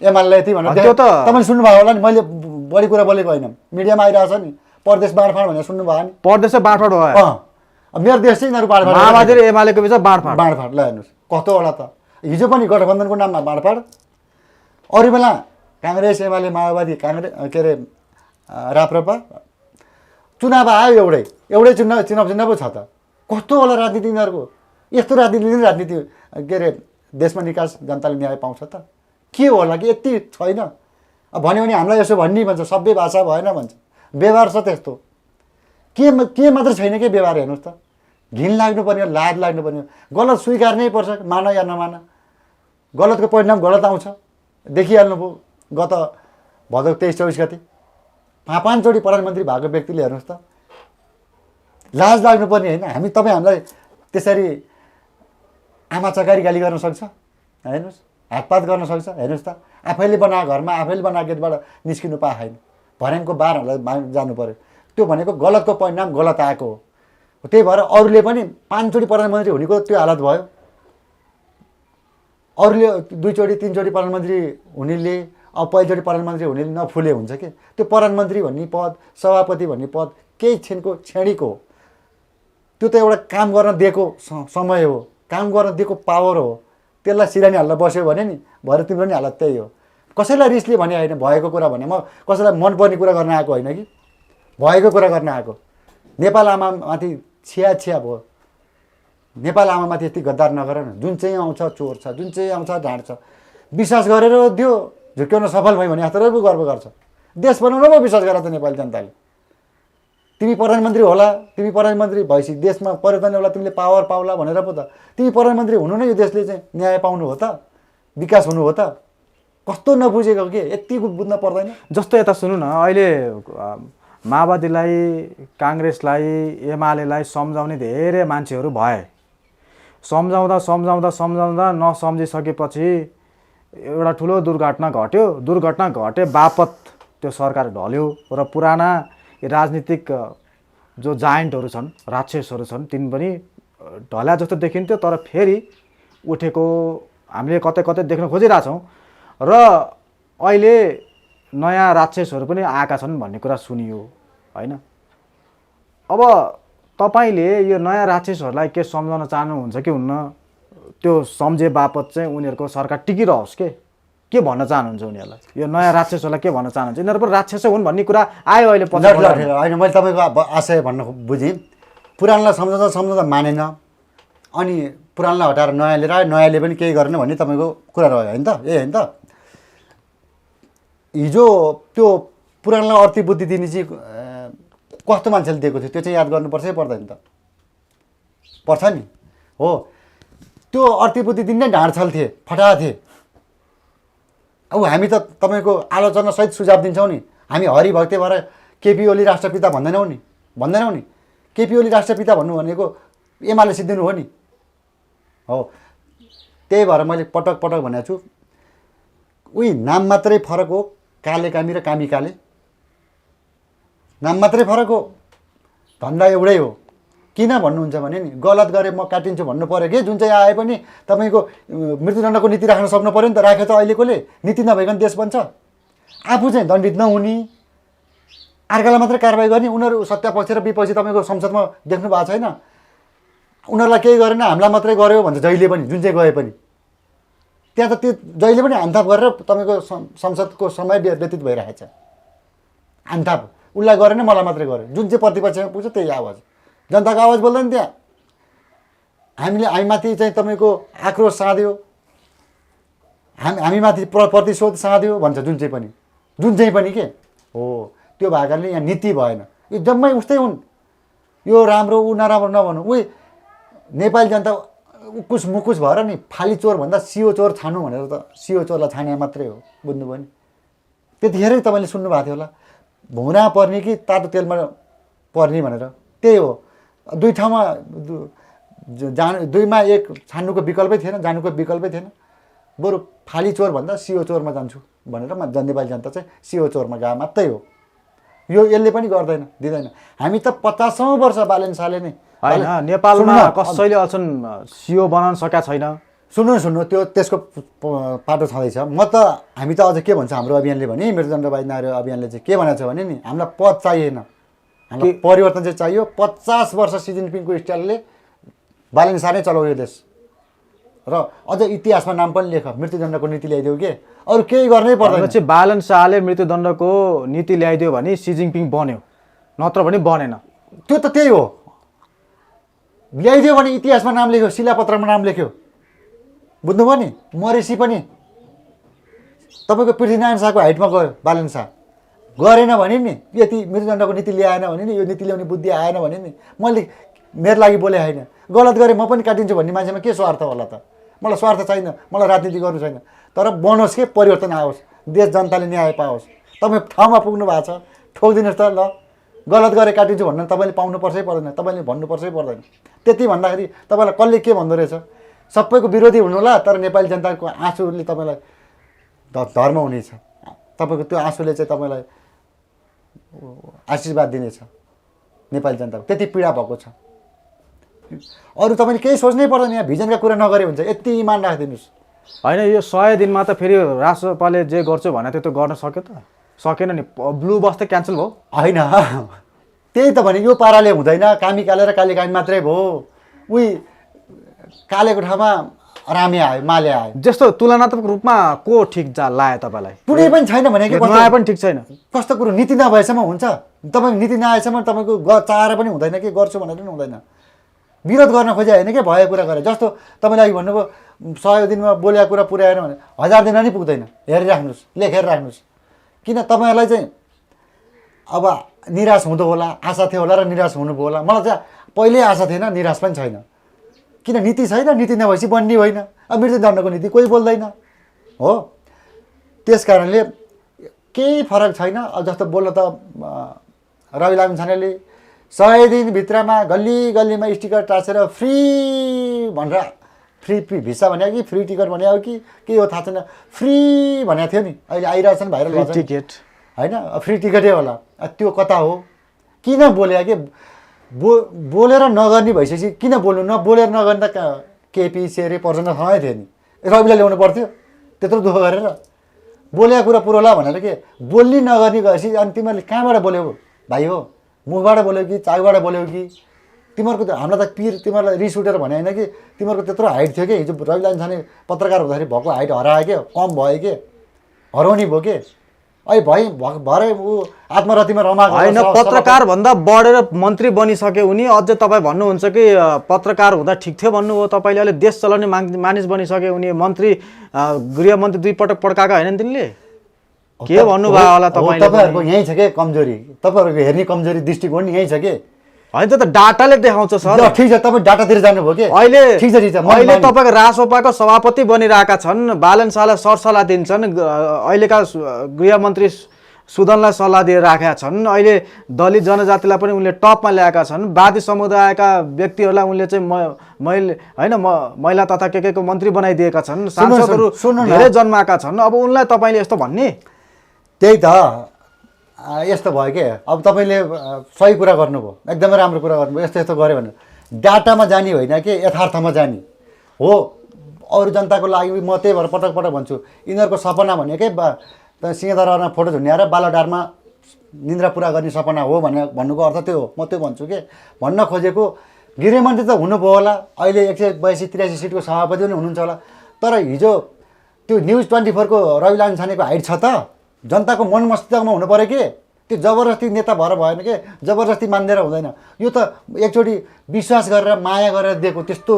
एमालेलाई यति भनेर त्यो त तपाईँले सुन्नुभयो होला नि मैले बढी कुरा बोलेको होइन मिडियामा आइरहेको छ नि परदेश बाँडफाँड भनेर सुन्नुभयो नि परदेश बाँडफाँड भयो मेरो देश चाहिँ यिनीहरू बाँडफाँड माओवादी र एमालेको बिच बाँडफाँड ल हेर्नुहोस् कस्तोवटा त हिजो पनि गठबन्धनको नाममा बाँडफाँड अरू बेला काङ्ग्रेस एमाले माओवादी काङ्ग्रेस के अरे राप्रपा चुनाव आयो एउटै चुनाव पो छ त कस्तो होला राजनीति यिनीहरूको यस्तो राजनीति के अरे देशमा निकास जनताले न्याय पाउँछ त के होला कि यति छैन अब भन्यो भने हामीलाई यसो भन्ने भन्छ सभ्य भाषा भएन भन्छ व्यवहार छ त्यस्तो के मात्र छैन के व्यवहार हेर्नुहोस् त घिन लाग्नुपर्ने लाज लाग्नुपर्ने गलत स्वीकार्नै पर्छ मान या नमान गलतको परिणाम गलत आउँछ देखिहाल्नु भयो गत भदौ 23-24 गते 5-5 चोटि प्रधानमन्त्री भएको व्यक्तिले हेर्नुहोस् त लाज लाग्नुपर्ने होइन हामीलाई त्यसरी आमा चकारी गाली गर्न सक्छ हेर्नुहोस् हातपात गर्न सक्छ हेर्नुहोस् त आफैले बनाएको घरमा आफैले बनाएको गेटबाट निस्किनु पाएन भर्याङको बारहरूलाई जानु पर्यो त्यो भनेको गलतको परिणाम गलत आएको हो त्यही भएर अरूले पनि 5 चोटि प्रधानमन्त्री हुनेको त्यो हालत भयो अरूले 2 चोटि 3 चोटि प्रधानमन्त्री हुनेले अब पहिलोचोटि प्रधानमन्त्री हुनेले नफुले हुन्छ कि त्यो प्रधानमन्त्री भन्ने पद सभापति भन्ने पद केही क्षणिक हो त्यो त एउटा काम गर्न दिएको समय हो काम गर्न दिएको पावर हो त्यसलाई सिरानी हाल्न बस्यो भने नि भरे तिम्रो नि हालत त्यही हो कसैलाई रिसले भने होइन भएको कुरा भने म कसैलाई मनपर्ने कुरा गर्न आएको होइन कि भएको कुरा गर्न आएको नेपाल आमामाथि छिया भयो नेपाल आमामाथि यति गद्दार नगर न जुन चाहिँ आउँछ चोर छ जुन चाहिँ आउँछ ढाँड छ विश्वास गरेर दियो झुक्याउन सफल भयो भने यत्रो पो गर्व गर्छ देश बनाउन पो विश्वास गर त नेपाली जनताले तिमी प्रधानमन्त्री होला, तिमी प्रधानमन्त्री भएपछि देशमा परिवर्तन होला, तिमीले पावर पाउला भनेर पो त तिमी प्रधानमन्त्री हुनु नै यो देशले चाहिँ न्याय पाउनु हो त, विकास हुनु हो त। कस्तो नबुझेको के यति बुझ्न पर्दैन। जस्तो यता सुन्नु न, अहिले माओवादीलाई, काङ्ग्रेसलाई, एमालेलाई सम्झाउने धेरै मान्छेहरू भए, सम्झाउँदा नसम्झिसकेपछि एउटा ठुलो दुर्घटना घट्यो। दुर्घटना घटे बापत त्यो सरकार ढल्यो र पुराना राजनीतिक जो जायन्टहरू छन्, राक्षसहरू छन्, तिन पनि ढल्या जस्तो देखिन्थ्यो। तर फेरि उठेको हामीले कतै कतै देख्न खोजिरहेछौँ र अहिले नयाँ राक्षसहरू पनि आएका छन् भन्ने कुरा सुनियो होइन। अब तपाईँले यो नयाँ राक्षसहरूलाई के सम्झाउन चाहनुहुन्छ कि हुन्न? त्यो सम्झे बापत चाहिँ उनीहरूको सरकार टिकिरहोस् के भन्न चाहनुहुन्छ उनीहरूलाई? यो नयाँ राक्षसहरूलाई के भन्न चाहनुहुन्छ? यिनीहरू पनि राक्षस हुन् भन्ने कुरा आयो अहिले पछि। होइन, मैले तपाईँको आशय भन्न बुझेँ। पुरानलाई सम्झाउँदा मानेन, अनि पुरानलाई हटाएर नयाँ लिएर आयो, नयाँले पनि केही गरेन भन्ने तपाईँको कुरा रह्यो होइन त? होइन त? हिजो त्यो पुरानलाई अर्थी बुद्धि दिने चाहिँ कस्तो मान्छेले दिएको थियो त्यो चाहिँ याद गर्नुपर्छ कि पर्दैन त? पर्छ नि। हो, त्यो अर्थी बुद्धि दिने नै ढाँड छल थिए, फटाहा थिए। अब हामी त तपाईँको आलोचनासहित सुझाव दिन्छौँ नि। हामी हरिभक्ति भएर केपी ओली राष्ट्रपिता भन्दैनौँ नि। केपी ओली राष्ट्रपिता भन्नु भनेको एमाले सिद्धिनु हो नि। हो, त्यही भएर मैले पटक पटक भनेको छु, उही नाम मात्रै फरक हो, काले कामी र कामी काले, नाम मात्रै फरक हो, धन्दा एउटै हो। किन भन्नुहुन्छ भने नि, गलत गरे म काटिन्छु भन्नु पऱ्यो कि जुन चाहिँ आए पनि तपाईँको मृत्युदण्डको नीति राख्न सक्नु पऱ्यो नि त। राख्यो त अहिलेकोले, नीति नभइकन देश बन्छ। आफू चाहिँ दण्डित नहुने, अर्कालाई मात्रै कारवाही गर्ने। उनीहरू सत्तापक्ष र विपक्षी तपाईँको संसदमा देख्नु भएको छैन? उनीहरूलाई केही गरेन, हामीलाई मात्रै गऱ्यो भन्छ जहिले पनि, जुन चाहिँ गए पनि। त्यहाँ त त्यो जहिले पनि हानथाप गरेर तपाईँको संसदको समय व्यतीत भइरहेको छ। हानथाप, उसलाई गरेन मलाई मात्रै गऱ्यो, जुन चाहिँ प्रतिपक्षमा पुग्छ त्यही आवाज, जनताको आवाज बोल्दैन त्यहाँ। हामीमाथि चाहिँ तपाईँको आक्रोश साँध्यो, हामीमाथि प्रतिशोध साँध्यो भन्छ जुन चाहिँ पनि के हो। त्यो भएको कारणले यहाँ नीति भएन। यो जम्मै उस्तै हुन्। यो राम्रो ऊ नराम्रो नभन्नु। उही नेपाली जनता उकुस मुकुस भएर नि फाली चोर भन्दा सियो चोर छानु भनेर त सियो चोरलाई छाने मात्रै हो। बुझ्नुभयो नि? त्यतिखेरै तपाईँले सुन्नुभएको थियो होला, भुना पर्ने कि तातो तेलमा पर्ने भनेर। त्यही हो, दुई ठाउँमा दुईमा एक छान्नुको विकल्पै थिएन, जानुको विकल्पै थिएन। बरु फाली चोर भन्दा सियो चोरमा जान्छु भनेर नेपाली जनता चाहिँ सियो चोरमा गए मात्रै हो। यो यसले पनि गर्दैन, दिँदैन। हामी त 50औं वर्ष बालेन साले नै होइन, नेपालमा कसैले अचन सियो बनाउन सकेका छैन। सुन्नु त्यो त्यसको पाटो छँदैछ। हामी त अझ के भन्छ हाम्रो अभियानले भने, मृत्युदण्डबाजी नागरिक अभियानले चाहिँ के भनेको छ भने नि, हामीलाई पद चाहिएन, हामीलाई परिवर्तन चाहिँ चाहियो। 50 वर्ष सी जिनपिङको स्टाइलले बालेन सालै चलाउयो देश। र अझ इतिहासमा नाम पनि लेख, मृत्युदण्डको नीति ल्याइदियो के, अरू केही गर्नै पर्दैन। चाहिँ बालन शाहले मृत्युदण्डको नीति ल्याइदियो भने सी जिनपिङ बन्यो, नत्र भने बनेन। त्यो त त्यही हो, ल्याइदियो भने इतिहासमा नाम लेख्यो, शिलापत्रमा नाम लेख्यो। बुझ्नुभयो नि? मरेसी पनि तपाईँको पृथ्वीनारायण शाहको हाइटमा गयो बालन शाह। गरेन भने नि, यति मृत्युदण्डको नीति ल्याएन भने नि, यो नीति ल्याउने बुद्धि आएन भने नि, मैले मेरो लागि बोले होइन, गलत गरेँ म पनि काटिन्छु भन्ने मान्छेमा के स्वार्थ होला त? मलाई स्वार्थ छैन, मलाई राजनीति गर्नु छैन। तर बनोस् के, परिवर्तन आओस्, देश जनताले न्याय पाओस्। तपाईँ ठाउँमा पुग्नु भएको छ, ठोकिदिनुहोस् त। ल, गलत गरेर काटिन्छु भन्न तपाईँले पाउनुपर्छै पर्दैन, तपाईँले भन्नुपर्छै पर्दैन। त्यति भन्दाखेरि तपाईँलाई कसले के भन्दो रहेछ? सबैको विरोधी हुनुहोला, तर नेपाली जनताको आँसुले तपाईँलाई धर्म हुनेछ। तपाईँको त्यो आँसुले चाहिँ तपाईँलाई आशीर्वाद दिनेछ नेपाली जनताको। त्यति पीडा भएको छ। अरू तपाईँले केही सोच्नै पर्दैन। यहाँ भिजनका कुरा नगरे हुन्छ, यति इमान राखिदिनुहोस्। होइन, यो 100 दिनमा त फेरि राष्ट्रपाले जे गर्छु भने त्यो गर्न सक्यो त? सकेन नि, ब्लू बस त क्यान्सल भयो। होइन, त्यही त भने यो पाराले हुँदैन। कामी काले र काले कामी मात्रै भयो। उही कालेको ठाउँमा रामे आयो, माले आयो। जस्तो तुलनात्मक रूपमा को ठिक लाग्यो तपाईँलाई? कुनै पनि छैन भने पनि ठिक छैन। कस्तो कुरो, नीति नभएसम्म हुन्छ? तपाईँको नीति नआएसम्म तपाईँको चाहेर पनि हुँदैन कि गर्छु भनेर पनि हुँदैन। विरोध गर्न खोजे होइन कि भएको कुरा गरे। जस्तो तपाईँले अघि भन्नुभयो 100 दिनमा बोलेको कुरा पुर्याएन भने 1000 दिन नि पुग्दैन। हेरिराख्नुहोस्, लेखेर राख्नुहोस्। किन तपाईँहरूलाई चाहिँ अब निराश हुँदो होला, आशा थियो होला र निराश हुनुभयो होला। मलाई चाहिँ पहिल्यै आशा थिएन, निराश पनि छैन। किन नीति छैन, नीति नभएपछि बन्ने होइन। अब मृत्युदण्डको नीति कोही बोल्दैन हो। त्यस कारणले केही फरक छैन। अब जस्तो बोल्न त रवि लामी छानेले 100 दिनभित्रमा गल्ली गल्लीमा स्टिकर टाँसेर फ्री भनेर, फ्री भिसा भने कि फ्री टिकट भने हो कि के हो थाहा छैन, फ्री भनेको थियो नि, अहिले आइरहेछन् भाइरल भएको टिकट होइन, फ्री टिकटै होला। त्यो कता हो, किन बोले कि बोलेर नगर्ने भइसकेपछि किन बोल्नु, नबोलेर नगर्ने त केपी सेरे पर्यन्तसँगै थियो नि, रविलाई ल्याउनु पर्थ्यो त्यत्रो दुःख गरेर। बोलेको कुरा पुरो होला भनेर के बोल्ने नगर्ने गएपछि अनि तिमीहरूले कहाँबाट बोल्यौ भाइ हो, मुखबाट बोल्यौ कि चाउबाट बोल्यौ कि? तिमीहरूको त हामीलाई त पिर तिमीहरूलाई रिस उठेर भने होइन कि तिमीहरूको त्यत्रो हाइट थियो कि हिजो रवि लामी छाने पत्रकार हुँदाखेरि भएको हाइट हरायो के, कम भयो के, हराउने भयो के? अहिले भरे ऊ आत्मरतिमा रमाएको होइन। पत्रकार भन्दा बढेर मन्त्री बनिसके उनी, अझै तपाईँ भन्नुहुन्छ कि पत्रकार हुँदा ठिक थियो भन्नुभयो तपाईँले। अहिले देश चलाउने मानिस बनिसके उनी, मन्त्री गृहमन्त्री 2 पटक पड्काएका होइन तिनले? के भन्नुभयो होला तपाईँले? तपाईँहरूको यहीँ छ के कमजोरी, तपाईँहरूको हेर्ने कमजोरी दृष्टिकोण यहीँ छ के? होइन त डाटाले देखाउँछ सर। ठिक छ, तपाईँ डाटातिर जानुभयो के? अहिले ठिक छ अहिले तपाईँको रासोपाको सभापति बनिरहेका छन्, बालन शाहलाई सरसल्लाह दिन्छन्, अहिलेका गृहमन्त्री सुदनलाई सल्लाह दिएर राखेका छन्। अहिले दलित जनजातिलाई पनि उनले टपमा ल्याएका छन्। वादी समुदायका व्यक्तिहरूलाई उनले चाहिँ महिला तथा के को मन्त्री बनाइदिएका छन्। सांसदहरू धेरै जन्माएका छन्। अब उनलाई तपाईँले यस्तो भन्ने? त्यही त यस्तो भयो के। अब तपाईँले सही कुरा गर्नुभयो, एकदमै राम्रो कुरा गर्नुभयो। यस्तो यस्तो गऱ्यो भने डाटामा जाने होइन कि यथार्थमा जाने हो। अरू जनताको लागि म त्यही भएर पटक पटक भन्छु, यिनीहरूको सपना भनेकै सिंहदरबारमा फोटो झुन्ड्याएर बालुवाटारमा निन्द्रा पुरा गर्ने सपना हो भन्नुको अर्थ त्यो हो। म त्यो भन्छु कि भन्न खोजेको गृहमन्त्री त हुनुभयो होला, अहिले 182-83 सिटको सभापति पनि हुनुहुन्छ होला, तर हिजो त्यो न्युज 24 को रवि लामी छानेको हाइट छ त? जनताको मन मस्तिष्कमा हुनु पऱ्यो कि? त्यो जबरजस्ती नेता भएर भएन कि, जबरजस्ती मानिदिएर हुँदैन। यो त एकचोटि विश्वास गरेर माया गरेर दिएको त्यस्तो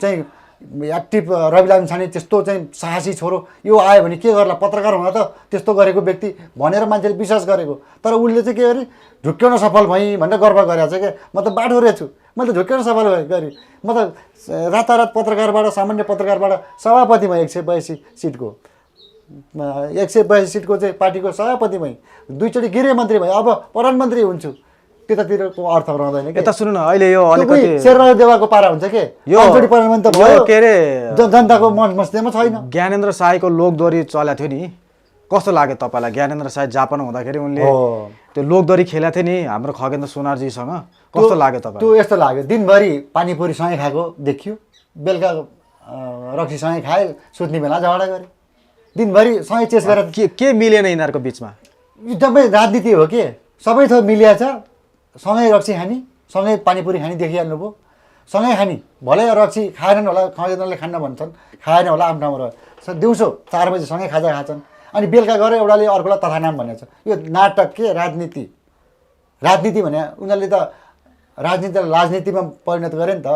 चाहिँ एक्टिभ रवि लामी छाने त्यस्तो चाहिँ साहसी छोरो यो आयो भने के गर्ला? पत्रकार हुँदा त त्यस्तो गरेको व्यक्ति भनेर मान्छेले विश्वास गरेको, तर उसले चाहिँ के गरे, झुक्क्याउन सफल भएँ भनेर गर्व गरेको छ क्या। म त बाठो रहेछु, मैले त झुक्क्याउन सफल गरेँ। म त रातारात पत्रकारबाट, सामान्य पत्रकारबाट सभापति भएँ 182 सिटको, 182 सिटको चाहिँ पार्टीको सभापति भएँ, 2 चोटि गृहमन्त्री भएँ, अब प्रधानमन्त्री हुन्छु। त्यतातिरको अर्थ रहँदैन कि। यता सुन्नु न, अहिले यो अलिकति शेरबहादुर देवाको पारा हुन्छ के, यो चोटि प्रधानमन्त्री भयो के अरे जनताको मन मस्तिष्कमा छैन। ज्ञानेन्द्र साईको लोकदोरी चलेको थियो नि, कस्तो लाग्यो तपाईँलाई? ज्ञानेन्द्र साई जापान हुँदाखेरि उनले त्यो लोकदोरी खेलेको थियो नि हाम्रो खगेन्द्र सुनारजीसँग, कस्तो लाग्यो तपाईँलाई? त्यो यस्तो लाग्यो, दिनभरि पानीपुरी सँगै खाएको देखियो, बेलुका रक्सीसँगै खाए, सुत्ने बेला झगडा गरे, दिनभरि सँगै चेस गरेर के मिलेन यिनीहरूको बिचमा? एकदमै राजनीति हो के, सबै थोक मिलिया छ। सँगै रक्सी खाने, सँगै पानीपुरी खाने देखिहाल्नुभयो, सँगै खाने। भले रक्सी खाएनन् होला, खगेन्द्रले खान्न भन्छन्, खाएन होला आफ्नो ठाउँमा रह्यो। दिउँसो 4 बजी सँगै खाजा खान्छन्, अनि बेलुका गएर एउटाले अर्कोलाई तथा नाम भनेको छ। यो नाटक के राजनीति? राजनीति भने उनीहरूले त राजनीतिलाई राजनीतिमा परिणत गरे नि त।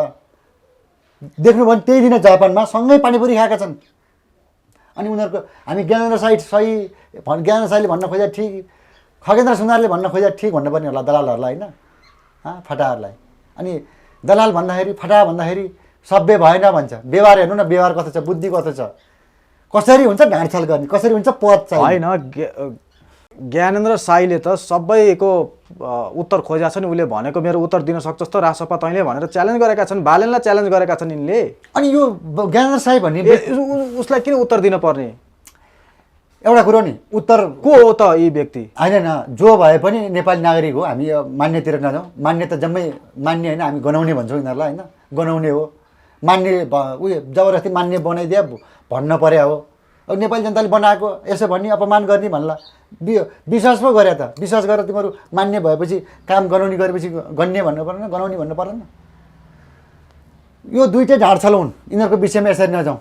देख्नुभयो भने त्यही दिन जापानमा सँगै पानीपुरी खाएका छन्। अनि उनीहरूको हामी ज्ञानेन्द्र साईले भन्न खोजे ठिक, खगेन्द्र सुनारले भन्न खोजे ठिक भन्नुपर्ने होला दलालहरूलाई, होइन फटाहरूलाई। अनि दलाल भन्दाखेरि, फटा भन्दाखेरि सभ्य भएन भन्छ। व्यवहार हेर्नु न, व्यवहार कस्तो छ, बुद्धि कस्तो छ, कसरी हुन्छ ढाँडछाल गर्ने, कसरी हुन्छ पद चाहिँ होइन। ज्ञानेन्द्र साईले त सबैको उत्तर खोजेका छन्, उसले भनेको मेरो उत्तर दिन सक्छस् त रासपा तैँले भनेर च्यालेन्ज गरेका छन्, बालनलाई च्यालेन्ज गरेका छन् यिनले। अनि यो ज्ञानेन्द्र साई भन्ने उसलाई किन उत्तर दिन पर्ने? एउटा कुरो नि, उत्तर को हो त यी व्यक्ति? होइन न, जो भए पनि नेपाली नागरिक हो। हामी मान्यतिर नजाउँ, मान्य त जम्मै मान्य होइन, हामी गनाउने भन्छौँ यिनीहरूलाई, होइन गनाउने हो। मान्ने उयो जबरजस्ती मान्य बनाइदिए भन्न पर्या हो। अब नेपाली जनताले बनाएको यसो भन्ने, अपमान गर्ने भन्ला, विश्वास पो गरे त। विश्वास गरेर तिमीहरू मान्य भएपछि काम गनाउने गरेपछि गन्ने भन्नु परेन, गनाउने भन्नु परेन। यो दुइटै ढाँडछल हुन्, यिनीहरूको विषयमा यसरी नजाउँ।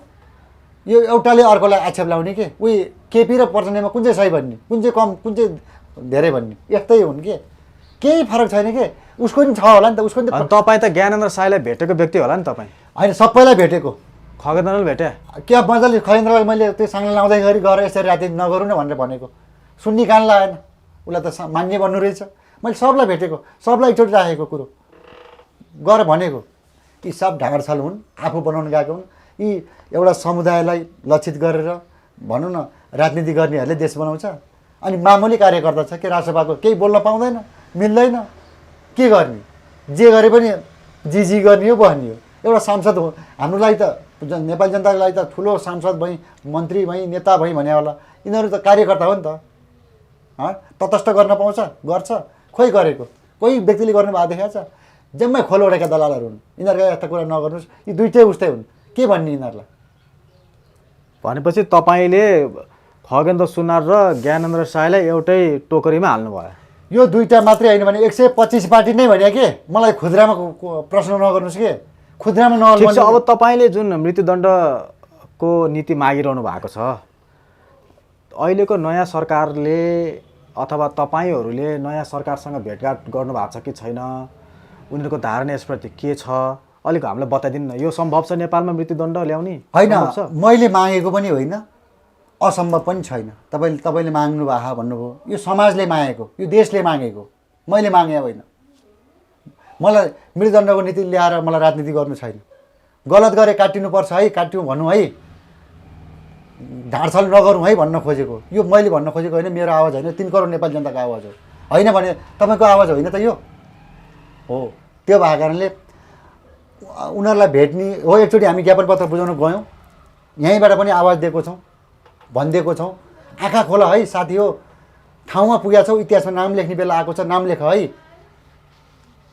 यो एउटाले अर्कोलाई आक्षेप लाउने के, उही केपी र प्रचण्डमा कुन चाहिँ सही भन्ने, कुन चाहिँ कम, कुन चाहिँ धेरै भन्ने, यस्तै हुन् के, केही फरक छैन के। उसको नि छ होला नि त, उसको नि। तपाईँ त ज्ञानेन्द्र साईलाई भेटेको व्यक्ति होला नि तपाईँ? होइन, सबैलाई भेटेको। खगेन्द्रले भेटे के मजाले खगेन्द्रलाई मैले त्यो सँगै लाउँदाखेरि गएर यसरी राति नगरौँ न भनेर भनेको, सुन्ने कान लागेन। उसलाई त मान्य भन्नु रहेछ। मैले सबलाई भेटेको, सबलाई एकचोटि राखेको कुरो गर भनेको, यी सब ढाँडछाल हुन्, आफू बनाउनु गएको हुन्। यी एउटा समुदायलाई लक्षित गरेर भनौँ न राजनीति गर्नेहरूले देश बनाउँछ, अनि मामुली कार्यकर्ता छ के राष्ट्रसभाको केही बोल्न पाउँदैन, मिल्दैन, के गर्ने, जे गरे पनि जी गर्ने हो बस्ने हो। एउटा सांसद हो हाम्रो लागि त, नेपाली जनताको लागि त ठुलो सांसद भई, मन्त्री भई, नेता भई भने होला, यिनीहरू त कार्यकर्ता हो नि त। तटस्थ गर्न पाउँछ, गर्छ, खोइ गरेको कोही व्यक्तिले गर्नु भएको देखाएको छ, जम्मै खोल ओढेका दलालहरू हुन्। यिनीहरूको यस्ता कुरा नगर्नुहोस्, यी दुइटै उस्तै हुन्, के भन्ने यिनीहरूलाई। भनेपछि तपाईँले खगेन्द्र सुनार र ज्ञानेन्द्र साईलाई एउटै टोकरीमा हाल्नुभयो। यो दुईवटा मात्रै होइन भने 125 पार्टी नै भने के, मलाई खुद्रामा प्रश्न नगर्नुहोस् के, खुद्रामा ठिक छ। अब तपाईँले जुन मृत्युदण्डको नीति मागिरहनु भएको छ, अहिलेको नयाँ सरकारले अथवा तपाईँहरूले नयाँ सरकारसँग भेटघाट गर्नुभएको छ कि छैन, उनीहरूको धारणा यसप्रति के छ, अलिक हामीलाई बताइदिनु न। यो सम्भव छ नेपालमा मृत्युदण्ड ल्याउने? होइन, मैले मागेको पनि होइन, असम्भव पनि छैन। तपाईँले माग्नु भएको भन्नुभयो, यो समाजले मागेको, यो देशले मागेको, मैले मागे होइन। मलाई मृत्युदण्डको नीति ल्याएर मलाई राजनीति गर्नु छैन। गलत गरे काटिनुपर्छ है, काट्यौँ भनौँ है, ढाँडछल नगरौँ है भन्न खोजेको। यो मैले भन्न खोजेको होइन, मेरो आवाज होइन, 3 करोड नेपाली जनताको आवाज हो। होइन भने तपाईँको आवाज होइन त यो हो। त्यो भएको कारणले उनीहरूलाई भेट्ने हो। एकचोटि हामी ज्ञापन पत्र बुझाउन गयौँ, यहीँबाट पनि आवाज दिएको छौँ, भनिदिएको छौँ, आँखा खोला है साथी हो, ठाउँमा पुगेका छौ, इतिहासमा नाम लेख्ने बेला आएको छ, नाम लेख है,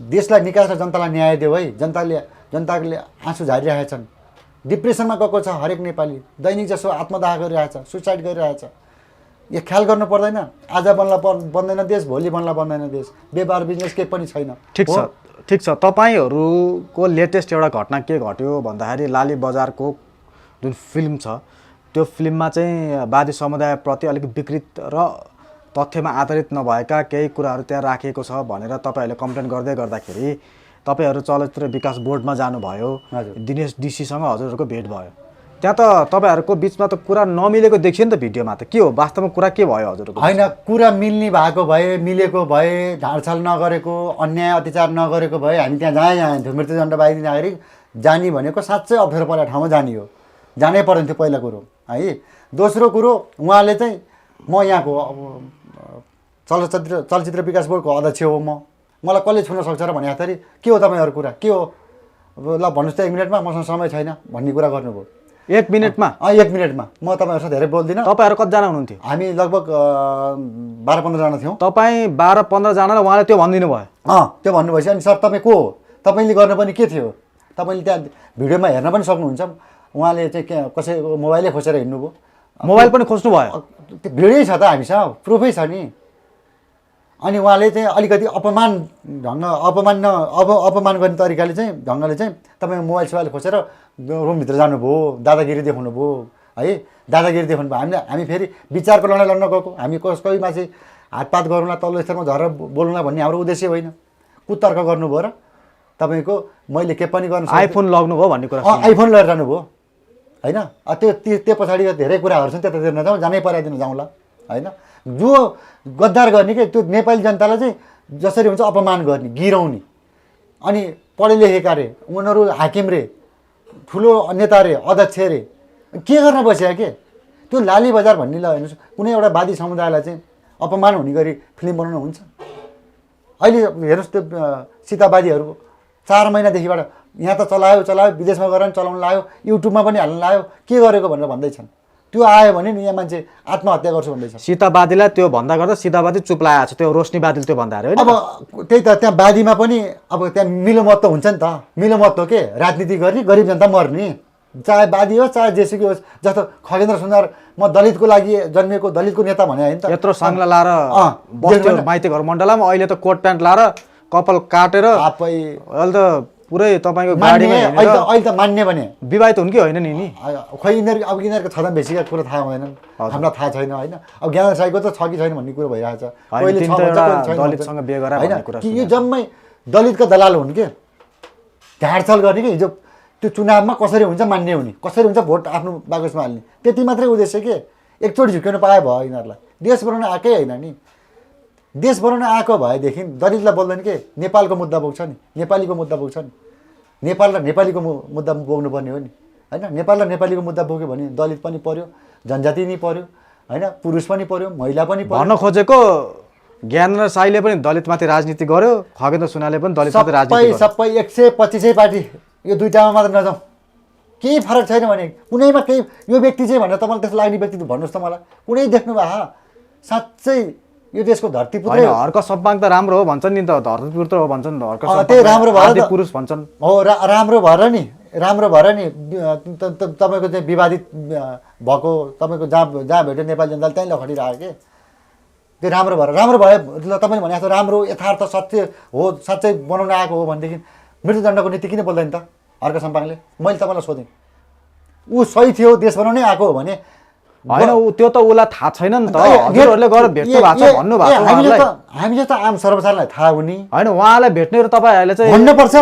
देशलाई निकास र जनतालाई न्याय देऊ है। जनताले आँसु झारिरहेछन्, डिप्रेसनमा गएको छ हरेक नेपाली, दैनिक जसो आत्मदाह गरिरहेछ, सुसाइड गरिरहेछ। यो ख्याल गर्नु पर्दैन, आज बन्दैन देश, भोलि बन्दैन देश, व्यापार बिजनेस केही पनि छैन। ठिक छ। तपाईँहरूको लेटेस्ट एउटा घटना के घट्यो भन्दाखेरि लाली बजारको जुन फिल्म छ, त्यो फिल्ममा चाहिँ वादी समुदायप्रति अलिक विकृत र तथ्यमा आधारित नभएका केही कुराहरू त्यहाँ राखिएको छ भनेर तपाईँहरूले कम्प्लेन गर्दै गर्दाखेरि तपाईँहरू चलचित्र विकास बोर्डमा जानुभयो, दिनेश डीसीसँग हजुरहरूको भेट भयो। त्यहाँ त तपाईँहरूको बिचमा त कुरा नमिलेको देखियो नि त भिडियोमा। त के हो वास्तवमा कुरा के भयो हजुरको? होइन, कुरा मिल्ने भएको भए, मिलेको भए, ढाँडछाल नगरेको, अन्याय अत्याचार नगरेको भए हामी त्यहाँ जान्थ्यौँ। मृत्युदण्ड बाहिर नागरिक जाने भनेको साँच्चै अप्ठ्यारो परेको ठाउँमा जाने हो, जानै पर्दैन थियो पहिला कुरो है। दोस्रो कुरो, उहाँले चाहिँ म यहाँको चलचित्र विकास बोर्डको अध्यक्ष हो, मलाई कसले छुन सक्छ र भन्दाखेरि के हो तपाईँहरू कुरा के हो, ल भन्नुहोस् त 1 मिनटमा, मसँग समय छैन भन्ने कुरा गर्नुभयो। 1 मिनटमा? 1 मिनटमा। म तपाईँहरूसँग धेरै बोल्दिनँ। तपाईँहरू कतिजना हुनुहुन्थ्यो? हामी लगभग 12-15 जना थियौँ। तपाईँ 12-15 जना र उहाँले त्यो भनिदिनु भयो? त्यो भन्नुभएपछि अनि सर तपाईँ को हो, तपाईँले गर्नुपर्ने के थियो, तपाईँले त्यहाँ भिडियोमा हेर्न पनि सक्नुहुन्छ। उहाँले चाहिँ कसैको मोबाइलै खोसेर हिँड्नुभयो। मोबाइल पनि खोज्नु भयो? त्यो भिडियो छ त हामीसँग, प्रुफै छ नि। अनि उहाँले चाहिँ अलिकति अपमान गर्ने तरिकाले चाहिँ ढङ्गले चाहिँ तपाईँ मोबाइल सोबाइल खोसेर रुमभित्र जानुभयो, दादागिरी देखाउनु भयो है, दादागिरी देखाउनु भयो। हामी फेरि विचारको लडाइँ लड्न गएको, हामी कोही मान्छे हातपात गरौँला, तल्लो स्तरमा झरेर बोलौँला भन्ने हाम्रो उद्देश्य होइन। कुतर्क गर्नुभयो र तपाईँको मैले के पनि गर्नु आइफोन लग्नुभयो भन्ने कुरा? आइफोन लिएर जानुभयो होइन। त्यो पछाडि धेरै कुराहरू छन्, त्यतातिर नजाउँ, जानै पराइदिनु जाउँला होइन। जो गद्दार गर्ने के, त्यो नेपाली जनतालाई चाहिँ जसरी हुन्छ अपमान गर्ने, गिराउने, अनि पढे लेखेका रे, उनीहरू हाकिम रे, ठुलो नेता रे, अध्यक्ष रे, के गर्न बस्या के। त्यो लाली बजार भन्ने ल हेर्नुहोस्, कुनै एउटा वादी समुदायलाई चाहिँ अपमान हुने गरी फिल्म बनाउनु हुन्छ। अहिले हेर्नुहोस् त्यो सीतावादीहरूको 4 महिनादेखिबाट यहाँ त चलायो, विदेशमा गएर पनि चलाउनु लाग्यो, युट्युबमा पनि हाल्नु लाग्यो, के गरेको भनेर भन्दैछन्। त्यो आयो भने नि यहाँ मान्छे आत्महत्या गर्छु भन्दैछ। सीतावादीलाई त्यो भन्दा गर्दा सीतावादी चुप लागेको छ, त्यो रोशनीवादीले त्यो भन्दा होइन। अब त्यही त, त्यहाँ वादीमा पनि अब त्यहाँ मिलोमत्व हुन्छ नि त, मिलोमत्व के, राजनीति गर्ने, गरिब जनता मर्ने, चाहे वादी होस् चाहे जेसुकै होस्। जस्तो खगेन्द्र सुनार, म दलितको लागि जन्मेको, दलितको नेता भने होइन त। यत्रो साङ्ला लाएर बस्थ्यो माइती घर मण्डलामा, अहिले त कोट प्यान्ट लाएर कपाल काटेर आफै अहिले त पुरै तपाईँको गाडीमा अहिले त मान्ने भने विवाहित हुन् कि होइन नि? खोइ यिनीहरूको छँदा बेसीका कुरा थाहा हुँदैनन्, हामीलाई थाहा छैन होइन। अब ज्ञान साईको त छ कि छैन भन्ने कुरो भइरहेछ। दलितसँग बिहे गरेर यो जम्मै दलितका दलाल हुन् के, ढाँडछल गर्ने कि। हिजो त्यो चुनावमा कसरी हुन्छ मान्ने हुने, कसरी हुन्छ भोट आफ्नो बाकसमा हाल्ने, त्यति मात्रै उद्देश्य के। एकचोटि झुक्किनु पाए भयो यिनीहरूलाई, देश बनाउन आएकै होइन नि। देश बनाउन आएको भएदेखि दलितलाई बोल्दैन के नेपालको मुद्दा बोक्छ नि, नेपालीको मुद्दा बोक्छ नि, नेपाल र नेपालीको मुद्दा बोक्नुपर्ने हो नि होइन। नेपाल र नेपालीको मुद्दा बोक्यो भने दलित पनि पर्यो, जनजाति नि पर्यो होइन, पुरुष पनि पर्यो, महिला पनि पर्यो। भन्न खोजेको ज्ञान र साईले पनि दलितमाथि राजनीति गर्यो, खगेन्द्र सुनाले पनि दलितमाथि राजनीति गर्यो। सबै 125 पार्टी यो दुईटामा मात्र नजाउँ, केही फरक छैन भने कुनैमा केही यो व्यक्ति चाहिँ भनेर तपाईँलाई त्यस्तो लाग्ने व्यक्ति भन्नुहोस् त मलाई कुनै देख्नुभयो? साँच्चै यो देशको धरतीपुत्र हर्क सम्पाङ त राम्रो हो भन्छन् नि त, धरतीपुत्र हो भन्छन्, हर्क त्यही राम्रो भएर पुरुष भन्छन् हो, राम्रो भएर नि तपाईँको चाहिँ विवादित भएको तपाईँको जहाँ भेट्यो नेपाली जनताले त्यहीँ लखटिरहेको के त्यो राम्रो भयो तपाईँले भने जस्तो राम्रो यथार्थ सत्य हो, साँच्चै बनाउन आएको हो भनेदेखि मृत्युदण्डको नीति किन बोल्दैन त हर्क सम्पाङले? मैले तपाईँलाई सोधेँ ऊ सही थियो, देश बनाउनै आएको हो भने होइन, त्यो त उसलाई थाहा छैन नि त, हजुरहरूले गएर भेट्नु भएको छ भन्नुभएको छ। हामीले त आम सर्वसाधारणलाई थाहा हुने होइन, उहाँलाई भेट्ने र तपाईँहरूले चाहिँ भन्नुपर्छ।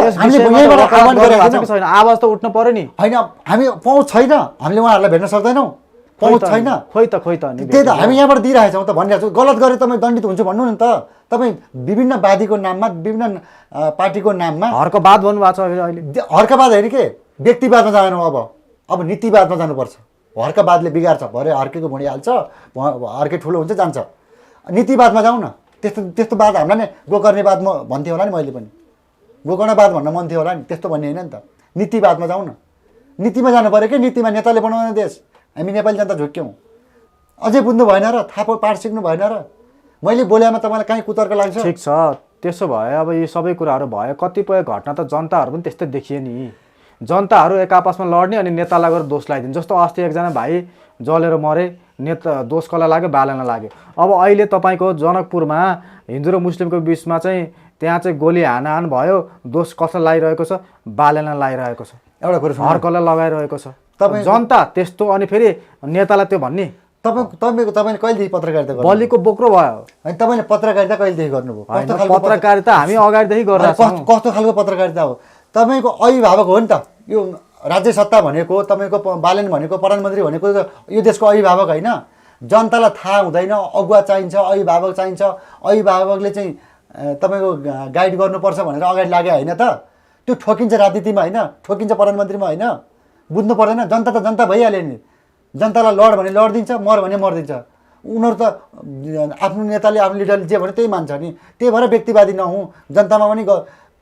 छैन, आवाज त उठ्नु पर्यो नि। होइन, हामी पहुँच छैन, हामीले उहाँहरूलाई भेट्न सक्दैनौँ, पहुँच छैन। खोइ त त्यही त हामी यहाँबाट दिइरहेछौँ त भनिरहेको छु। गलत गरे तपाईँ दण्डित हुन्छ भन्नु नि त। तपाईँ विभिन्न वादीको नाममा, विभिन्न पार्टीको नाममा हर्कवाद भन्नुभएको छ अहिले। हर्कवाद होइन के, व्यक्तिवादमा जानु, अब नीतिवादमा जानुपर्छ। हर्कवादले बिगार्छ, भरे हर्केको भुँडी हाल्छ, हर्के ठुलो हुन्छ जान्छ। नीतिवादमा जाउँ न, त्यस्तो वाद हामीलाई नै गोकर्णेवाद भन्थ्यो होला नि, मैले पनि गोकर्णवाद भन्न मन थियो होला नि, त्यस्तो भन्ने होइन नि त। नीतिवादमा जाउँ न, नीतिमा जानु पऱ्यो कि नीतिमा नेताले बनाउने देश हामी नेपाली जनता झुक्क्यौँ। अझै बुझ्नु भएन र, थाहा पाठ सिक्नु भएन र? मैले बोलेमा तपाईँलाई कहीँ कुतर्क लाग्छ? ठिक छ, त्यसो भए अब यी सबै कुराहरू भयो, कतिपय घटना त जनताहरू पनि त्यस्तै देखिए नि। जनताहरू एक आपसमा लड्ने अनि नेतालाई गएर दोष लगाइदिने। जस्तो अस्ति एकजना भाइ जलेर मरे, नेता दोष कसलाई लाग्यो? बालेलाई लाग्यो। अब अहिले तपाईँको जनकपुरमा हिन्दू र मुस्लिमको बिचमा चाहिँ त्यहाँ चाहिँ गोली हानाहान भयो, दोष कसलाई लगाइरहेको छ? बालेलाई लगाइरहेको छ, एउटा कुरो हर्कलाई लगाइरहेको छ। जनता त्यस्तो अनि फेरि नेतालाई त्यो भन्ने। तपाईँले कहिलेदेखि पत्रकारिता गर्नु? बलिको बोक्रो भयो। होइन, तपाईँले पत्रकारिता कहिलेदेखि गर्नुभयो? पत्रकारिता हामी अगाडिदेखि गरिरहेको छौँ। कस्तो खालको पत्रकारिता हो? तपाईँको अभिभावक हो नि त यो राज्य सत्ता भनेको, तपाईँको बालन भनेको, प्रधानमन्त्री भनेको यो देशको अभिभावक होइन। जनतालाई थाहा हुँदैन, अगुवा चाहिन्छ, अभिभावक चाहिन्छ, अभिभावकले चाहिँ तपाईँको गाइड गर्नुपर्छ भनेर अगाडि लागे होइन त? त्यो ठोकिन्छ राजनीतिमा होइन, ठोकिन्छ प्रधानमन्त्रीमा होइन? बुझ्नु पर्दैन? जनता त जनता भइहाल्यो नि। जनतालाई लड भने लडिदिन्छ, मर भने मरिदिन्छ। उनीहरू त आफ्नो नेताले, आफ्नो लिडरले जे भने त्यही मान्छ नि। त्यही भएर व्यक्तिवादी नहुँ, जनतामा पनि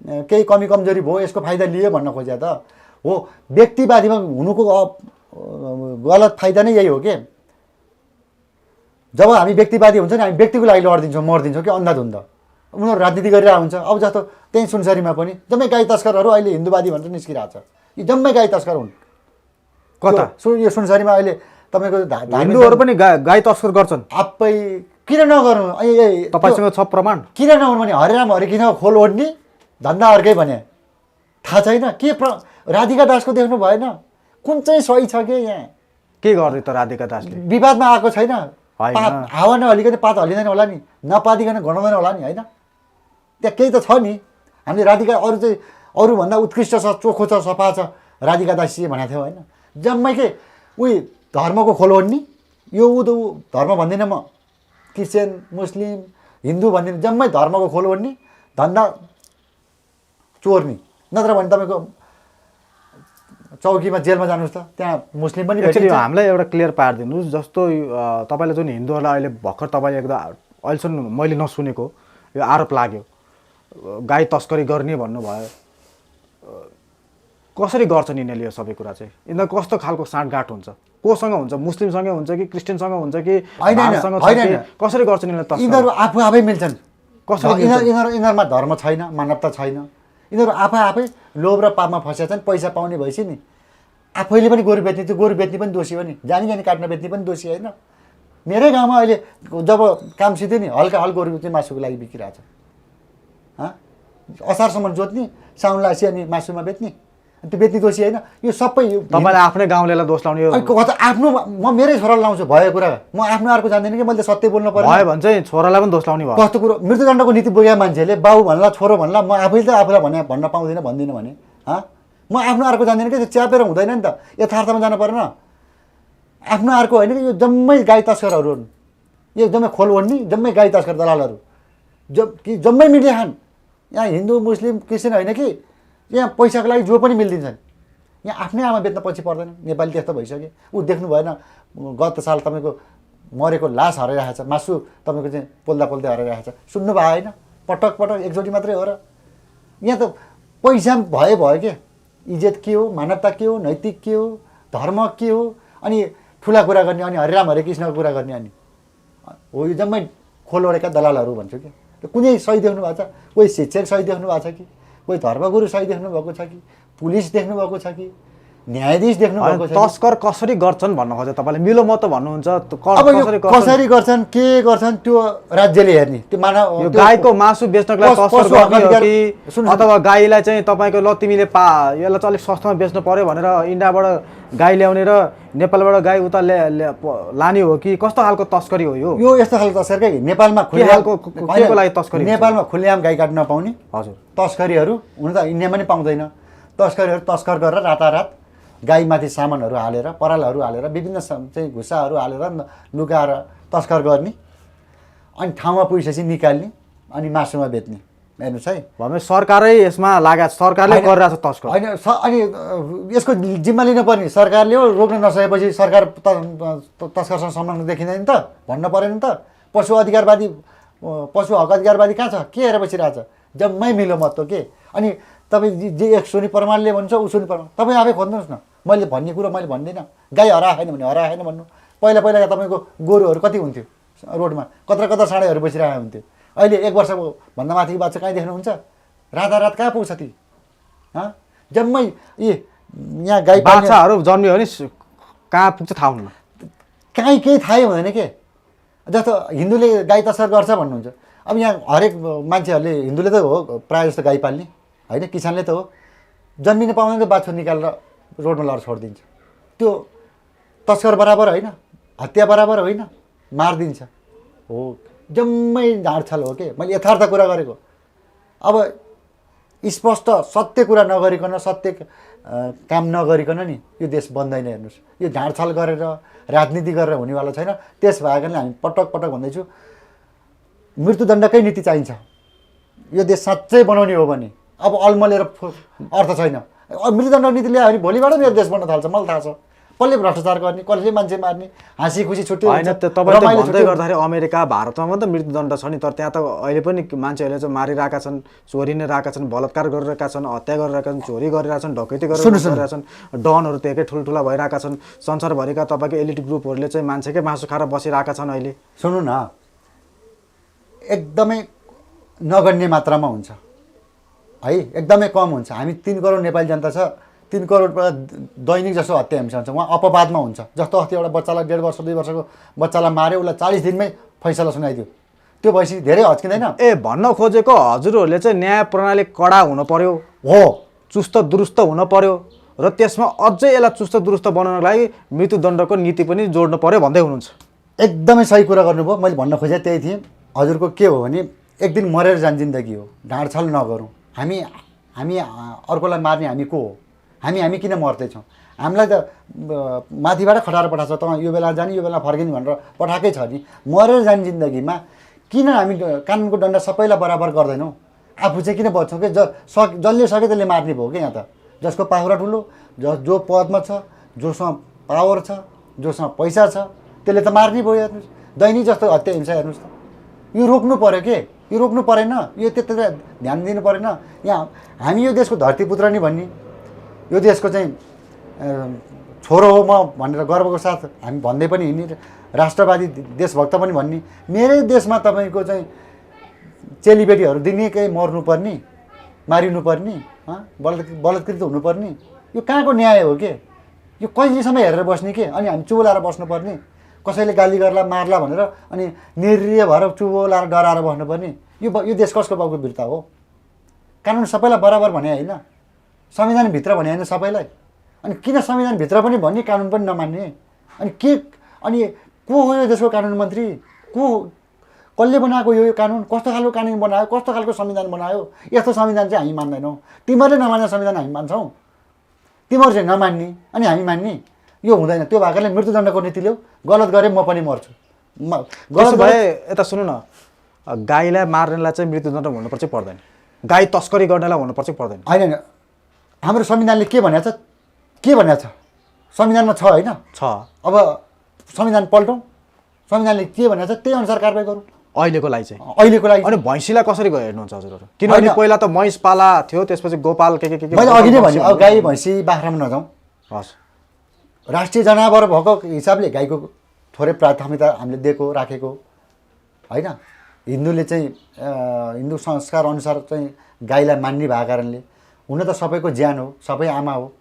केही कमी कमजोरी भयो यसको फाइदा लिए भन्न खोज्या त हो। व्यक्तिवादीमा हुनुको गलत फाइदा नै यही हो कि जब हामी व्यक्तिवादी हुन्छ नि, हामी व्यक्तिको लागि लडिदिन्छौँ, मरिदिन्छौँ कि अन्धाधुन्ध। उनीहरू राजनीति गरिरहेको हुन्छ। अब जस्तो त्यही सुनसरीमा पनि जम्मै गाई तस्करहरू अहिले हिन्दूवादी भनेर निस्किरहेको छ। यी जम्मै गाई तस्कर हुन्। कता यो सुनसरीमा अहिले तपाईँको हिन्दूहरू पनि गाई तस्कर गर्छन्। आफै किन नगर्नु? तपाईँसँग छ प्रमाण? किन नहुनु भने हरिराम हरिकिन खोल ओढ्ने धन्दा अर्कै भने थाहा छैन के? राधिका दासको देख्नु भएन? कुन चाहिँ सही छ कि यहाँ? के गर्दै त राधिका दासले? विवादमा आएको छैन? हावा नहलिकन पात हलिँदैन होला नि, नपादिकन गनाउँदैन होला नि होइन? त्यहाँ केही त छ नि। हामीले राधिका अरू चाहिँ अरूभन्दा उत्कृष्ट छ, चोखो छ, सफा छ राधिका दासी भनेको थियो होइन? जम्मै के उही धर्मको खोल ओढ्ने। यो धर्म भन्दिनँ म, क्रिस्चियन मुस्लिम हिन्दू भन्दिनँ, जम्मै धर्मको खोल ओढ्ने, धन्दा चोर्ने। नत्र भने तपाईँको चौकीमा जेलमा जानुहोस् त, त्यहाँ मुस्लिम पनि भेटिन्छ। हामीलाई एउटा क्लियर पारिदिनुहोस्। जस्तो तपाईँलाई जुन हिन्दूहरूलाई अहिले भर्खर तपाईँले एकदम अहिलेसम्म मैले नसुनेको यो आरोप लाग्यो, गाई तस्करी गर्ने भन्नुभयो, कसरी गर्छन् यिनीहरूले यो सबै कुरा चाहिँ? यिनीहरू कस्तो खालको साँठगाँठ हुन्छ? कोसँग हुन्छ? मुस्लिमसँगै हुन्छ कि क्रिस्चियनसँग हुन्छ कि कसरी गर्छन् यिनीहरू? यिनीहरू आफू आफै मिल्छन्। कसरी? यिनीहरूमा धर्म छैन, मानवता छैन। यिनीहरू आफै लोभ र पापमा फँसेका छन्। पैसा पाउने भएपछि नि आफैले पनि गोरु बेच्ने, त्यो गोरु बेच्ने पनि दोषी हो नि, जानी जानी काट्न बेच्ने पनि दोषी होइन? मेरै गाउँमा अहिले जब काम सिधै नि हल्का गोरु चाहिँ मासुको लागि बिकिरहेछ। असारसम्म जोत्ने, साउन लासी अनि मासुमा बेच्ने, त्यो बेच्ने दोषी होइन? यो सबै तपाईँले आफ्नै गाउँलेलाई दोष लाउने? आफ्नो म मेरै छोरालाई लाउँछु भयो कुरा। म आफ्नो अर्को जान्दिनँ कि मैले सत्य बोल्नु पर्यो भयो भने चाहिँ छोरालाई पनि दोष लाउने भयो? कस्तो कुरो? मृत्युदण्डको नीति बोकेका मान्छेले बाउ भन्ला, छोरो भन्ला, म आफैले त आफूलाई भन्न पाउँदिनँ भन्दिनँ भने म आफ्नो अर्को जान्दिनँ कि? त्यो च्यापेर हुँदैन नि त, यथार्थमा जानु परेन। आफ्नो अर्को होइन कि यो जम्मै गाई तस्करहरू हुन्, यो जम्मै खोल ओढ्ने, जम्मै गाई तस्कर दलालहरू। जम्मै मिडिया खान्। यहाँ हिन्दू मुस्लिम क्रिस्चियन होइन कि यहाँ पैसाको लागि जो पनि मिलिदिन्छन्। यहाँ आफ्नै आमा बेच्न पछि पर्दैन। नेपाली त्यस्तो भइसक्यो। ऊ देख्नु भएन गत साल तपाईँको मरेको लास हराइरहेको छ, मासु तपाईँको चाहिँ पोल्दा पोल्दै हराइरहेको छ, सुन्नु भयो होइन? पटक पटक एकचोटि मात्रै हो र? यहाँ त पैसा भयो के, इज्जत के हो, मानवता के हो, नैतिक के हो, धर्म के हो, अनि ठुला कुरा गर्ने, अनि हरिराम हरे कृष्णको कुरा गर्ने, अनि हो यो जम्मै खोलवडेका दलालहरू भन्छु कि। कुनै सही देख्नु भएको छ? कोही शिक्षक सही देख्नु भएको छ कि? कोही धर्मगुरु सही देख्नु भएको छ कि? पुलिस देख्नु भएको छ कि? न्यायाधीश देख्नु भएको छ? तस्कर कसरी गर्छन् भन्न खोज्छ तपाईँले? मिलो मत भन्नुहुन्छ। अब कसरी गर्छन्, के गर्छन् त्यो राज्यले हेर्ने। त्यो मानव गाईको मासु बेच्नको लागि तस्कर गर्ने कि अथवा गाईलाई चाहिँ तपाईँको ल तिमीले यसलाई चाहिँ अलिक सस्तोमा बेच्नु पर्यो भनेर इन्डियाबाट गाई ल्याउने र नेपालबाट गाई उता लाने हो कि कस्तो खालको तस्करी हो यो? यो यस्तो खालको तस्करी नेपालमा केको लागि तस्करी? नेपालमा खुल्लेआम गाई काट्न नपाउने हजुर तस्करीहरू हुन त इन्डियामा नि पाउँदैन। तस्करीहरू तस्कर गरेर रातारात गाईमाथि सामानहरू हालेर, परालहरू हालेर, विभिन्न चाहिँ घुसाहरू हालेर लुकाएर तस्कर गर्ने, अनि ठाउँमा पुगेपछि निकाल्ने, अनि मासुमा बेच्ने। हेर्नुहोस् है, भने सरकारै यसमा लागेको, सरकारले गरिरहेको छ तस्कर होइन। अनि यसको जिम्मा लिनुपर्ने सरकारले हो। रोक्न नसकेपछि सरकार तस्करसँग सम्बन्ध देखिँदैन त? भन्न परेन त? पशु अधिकारवादी, पशु हक अधिकारवादी कहाँ छ? के हेरेर बसिरहेको छ? जम्मै मिलो मत हो के। अनि तपाईँ जे एक सोनी परमाणले भन्छ ऊ सोनी परमाण, तपाईँ आफै खोज्नुहोस् न। मैले भन्ने कुरो मैले भन्दिनँ। गाई हराएन भने हराएन भन्नु। पहिला तपाईँको गोरुहरू कति हुन्थ्यो रोडमा? कत्र कत्र साँडेहरू बसिरहेको हुन्थ्यो। अहिले 1 वर्षको भन्दा माथिको बाच्छा कहीँ देख्नुहुन्छ? रातारात कहाँ पुग्छ ती? जम्मै यहाँ गाई बाछाहरू जन्मियो भने कहाँ पुग्छ थाहा हुन्न। कहीँ केही थाहै हुँदैन के। जस्तो हिन्दूले गाई तस्कर गर्छ भन्नुहुन्छ। अब यहाँ हरेक मान्छेहरूले, हिन्दूले त हो प्रायः जस्तो गाई पाल्ने होइन, किसानले त हो। जन्मिन पाउँदैन त बाछो निकालेर रोडमा लडेर छोडिदिन्छ। त्यो तस्कर बराबर होइन, हत्या बराबर होइन, मारिदिन्छ। हो जम्मै ढाँडछल हो के। मैले यथार्थ कुरा गरेको। अब स्पष्ट सत्य कुरा नगरिकन, सत्य काम नगरिकन नि यो देश बन्दैन। हेर्नुहोस्, यो ढाँडछल गरेर राजनीति गरेर हुनेवाला छैन। त्यस भएकोले हामी पटक पटक भन्दैछु, मृत्युदण्डकै नीति चाहिन्छ यो देश साँच्चै बनाउने हो भने। अब अल्मलेर अर्थ छैन। मृत्युदण्ड नीति ल्यायो भने भोलिबाट नि यो देश बन्न थाल्छ। मलाई थाहा छ कसले भ्रष्टाचार गर्ने, कसले मान्छे मार्ने, हाँसी खुसी छुट्टी होइन। तपाईँले भन्दै गर्दाखेरि अमेरिका भारतमा मात्रै मृत्युदण्ड छ नि, तर त्यहाँ त अहिले पनि मान्छेहरूले चाहिँ मारिरहेका छन्, चोरी नै रहेका छन्, बलात्कार गरिरहेका छन्, हत्या गरिरहेका छन्, चोरी गरिरहेका छन्, डकैती गरिरहेका छन्, डनहरू त्यहाँकै ठुल्ठुला भइरहेका छन्। संसारभरिका तपाईँको एलिट ग्रुपहरूले चाहिँ मान्छेकै मासु खाएर बसिरहेका छन्। अहिले सुन्नु न, एकदमै नगण्य मात्रामा हुन्छ है, एकदमै कम हुन्छ। हामी 3 करोड नेपाली जनता छ, 3 करोडबाट दैनिक जसो हत्या हिंसा हुन्छ, उहाँ अपवादमा हुन्छ। जस्तो अस्ति एउटा बच्चालाई 1.5 वर्ष 2 वर्षको बच्चालाई माऱ्यो, उसलाई 40 दिनमै फैसला सुनाइदियो। त्यो भएपछि धेरै हच्किँदैन? भन्न खोजेको हजुरहरूले चाहिँ न्याय प्रणाली कडा हुनु पर्यो, हो चुस्त दुरुस्त हुनु पर्यो, र त्यसमा अझै यसलाई चुस्त दुरुस्त बनाउनको लागि मृत्युदण्डको नीति पनि जोड्नु पर्यो भन्दै हुनुहुन्छ। एकदमै सही कुरा गर्नुभयो। मैले भन्न खोजेँ त्यही थिएँ। हजुरको के हो भने एक दिन मरेर जाने जिन्दगी हो, ढाँडछल नगरौँ। हामी अर्कोलाई मार्ने हामी को हो? हामी किन मर्दैछौँ? हामीलाई त माथिबाट खटाएर पठाएको छ, तपाईँ यो बेला जाने यो बेला फर्किने भनेर पठाएकै छ नि। मरेर जाने जिन्दगीमा किन हामी कानुनको डन्डा सबैलाई बराबर गर्दैनौँ? आफू चाहिँ किन बच्छौँ कि जसले सके त्यसले मार्ने भयो कि यहाँ त। जसको पाहुरा ठुलो, जो पदमा छ, जोसँग पावर छ, जोसँग पैसा छ, त्यसले त मार्ने भयो। हेर्नुहोस् दैनिक जस्तो हत्या हिंसा हेर्नुहोस् त। यो रोक्नु पऱ्यो के? यो रोक्नु परेन? यो त्यति ध्यान दिनु परेन? यहाँ हामी यो देशको धरतीपुत्र नि भन्ने, यो देशको चाहिँ छोरो हो म भनेर गर्वको साथ हामी भन्दै पनि हिँड्ने, राष्ट्रवादी देशभक्त पनि भन्ने। मेरै देशमा तपाईँको चाहिँ चेलीबेटीहरू दिनकै मर्नुपर्ने, मारिनुपर्ने, बलात्कृत हुनुपर्ने, यो कहाँको न्याय हो के? यो कहिलेसम्म हेरेर बस्ने के? अनि हामी चुबो लाएर बस्नुपर्ने, कसैले गाली गर्ला मार्ला भनेर अनि निरीह भएर चुबो लाएर डराएर बस्नुपर्ने? यो देश कसको बाउको वीरता हो? कानुन सबैलाई बराबर भने होइन, संविधानभित्र भने होइन सबैलाई। अनि किन संविधानभित्र पनि भन्ने, कानुन पनि नमान्ने? अनि को हो यो देशको कानुन मन्त्री? कसले बनाएको यो कानुन? कस्तो खालको कानुन बनायो? कस्तो खालको संविधान बनायो? यस्तो संविधान चाहिँ हामी मान्दैनौँ। तिमीहरूले नमान्ने संविधान हामी मान्छौँ, तिमीहरू चाहिँ नमान्ने अनि हामी मान्ने? यो हुँदैन। त्यो भएकोले मृत्युदण्डको नीति ल्याऊ। गलत गरे म पनि मर्छु। गलत भए यता सुन्नु न, गाईलाई मार्नेलाई चाहिँ मृत्युदण्ड हुनुपर्छ पर्दैन, गाई तस्करी गर्नेलाई हुनुपर्छ पर्दैन? होइन, हाम्रो संविधानले के भनेको छ, के भनेको छ संविधानमा छ होइन? छ। अब संविधान पल्टौँ, संविधानले के भनेको छ त्यही अनुसार कारबाही गरौँ अहिलेको लागि चाहिँ। अहिलेको लागि अनि भैँसीलाई कसरी हेर्नुहुन्छ हजुरहरू? किनभने पहिला त महिष पाला थियो, त्यसपछि गोपाल के मैले अघि नै भने, अब गाई भैँसी बाख्रामा नजाउँ। हस्, राष्ट्रिय जनावर भएको हिसाबले गाईको थोरै प्राथमिकता हामीले दिएको राखेको होइन। हिन्दूले चाहिँ हिन्दू संस्कार अनुसार चाहिँ गाईलाई मान्ने भएको कारणले, हुन त सबैको ज्यान हो, सबै आमा हो,